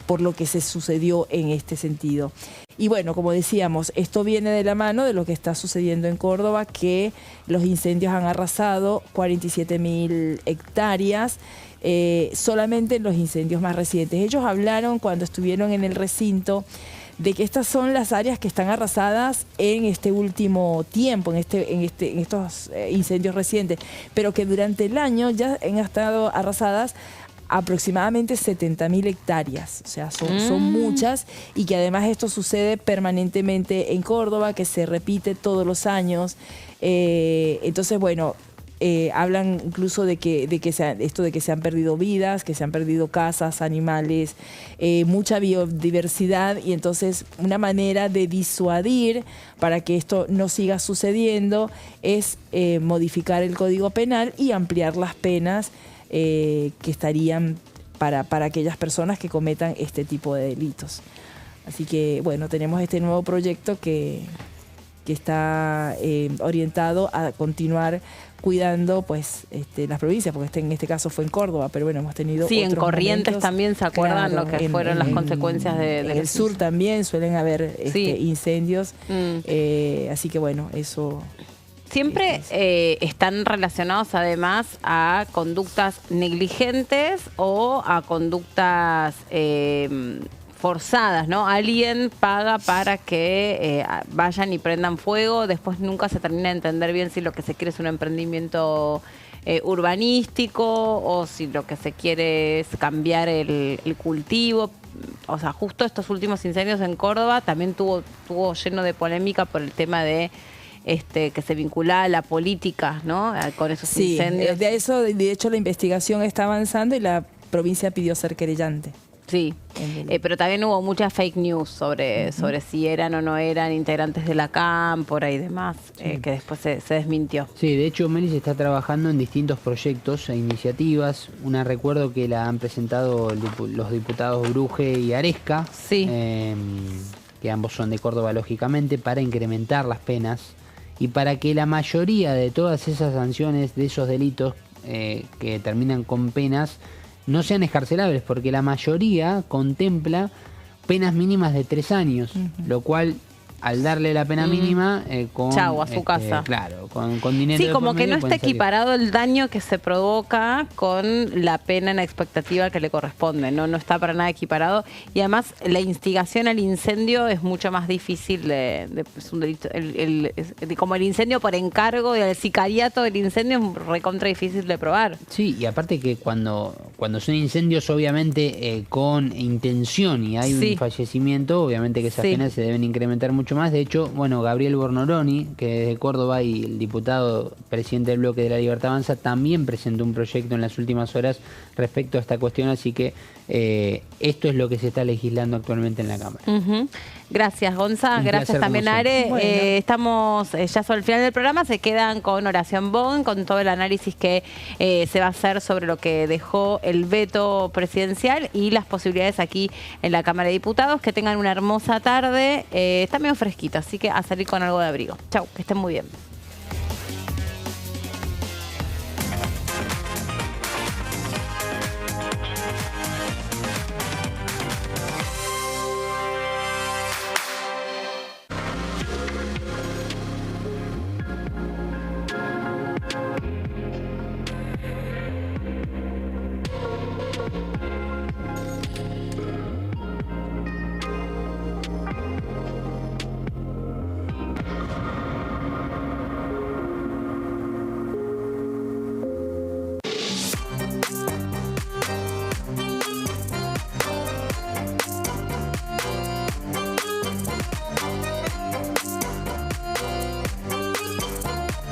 por lo que se sucedió en este sentido. Y bueno, como decíamos, esto viene de la mano de lo que está sucediendo en Córdoba, que los incendios han arrasado 47.000 hectáreas, solamente en los incendios más recientes. Ellos hablaron cuando estuvieron en el recinto de que estas son las áreas que están arrasadas en este último tiempo, en estos incendios recientes, pero que durante el año ya han estado arrasadas aproximadamente 70.000 hectáreas, o sea, son muchas, y que además esto sucede permanentemente en Córdoba, que se repite todos los años. Entonces, bueno, hablan incluso de que se han perdido vidas, que se han perdido casas, animales, mucha biodiversidad, y entonces una manera de disuadir para que esto no siga sucediendo es modificar el Código Penal y ampliar las penas que estarían para aquellas personas que cometan este tipo de delitos. Así que, bueno, tenemos este nuevo proyecto que está orientado a continuar cuidando pues las provincias, porque en este caso fue en Córdoba, pero bueno, hemos tenido sí, otros en Corrientes momentos. también se acuerdan Claro, lo que fueron las consecuencias de en el sur también suelen haber incendios, así que bueno, eso... Siempre están relacionados además a conductas negligentes o a conductas forzadas, ¿no? Alguien paga para que vayan y prendan fuego, después nunca se termina de entender bien si lo que se quiere es un emprendimiento urbanístico o si lo que se quiere es cambiar el cultivo. O sea, justo estos últimos incendios en Córdoba también tuvo lleno de polémica por el tema de que se vinculaba a la política, ¿no? Con esos incendios. De hecho, la investigación está avanzando y la provincia pidió ser querellante. Sí, pero también hubo muchas fake news sobre si eran o no eran integrantes de la cámpora y demás, que después se desmintió. Sí, de hecho Melis está trabajando en distintos proyectos e iniciativas. Una recuerdo que la han presentado los diputados Bruje y Aresca, que ambos son de Córdoba lógicamente, para incrementar las penas y para que la mayoría de todas esas sanciones de esos delitos que terminan con penas no sean excarcelables, porque la mayoría contempla penas mínimas de 3 años, lo cual al darle la pena mínima con chau, a su casa. Claro, con dinero. Sí, como que no está equiparado el daño que se provoca con la pena en la expectativa que le corresponde, no está para nada equiparado, y además la instigación al incendio es mucho más difícil es un delito, como el incendio por encargo, el sicariato del incendio es recontra difícil de probar. Sí, y aparte que cuando son incendios obviamente con intención y hay un fallecimiento, obviamente que esas penas se deben incrementar mucho más. De hecho, bueno, Gabriel Bornoroni, que es de Córdoba y el diputado presidente del Bloque de la Libertad Avanza, también presentó un proyecto en las últimas horas respecto a esta cuestión, así que esto es lo que se está legislando actualmente en la Cámara. Gracias, Gonza. Gracias también, Are. Bueno. Estamos ya sobre el final del programa. Se quedan con Horacio Bon, con todo el análisis que se va a hacer sobre lo que dejó el veto presidencial y las posibilidades aquí en la Cámara de Diputados. Que tengan una hermosa tarde. Está medio fresquita, así que a salir con algo de abrigo. Chau, que estén muy bien.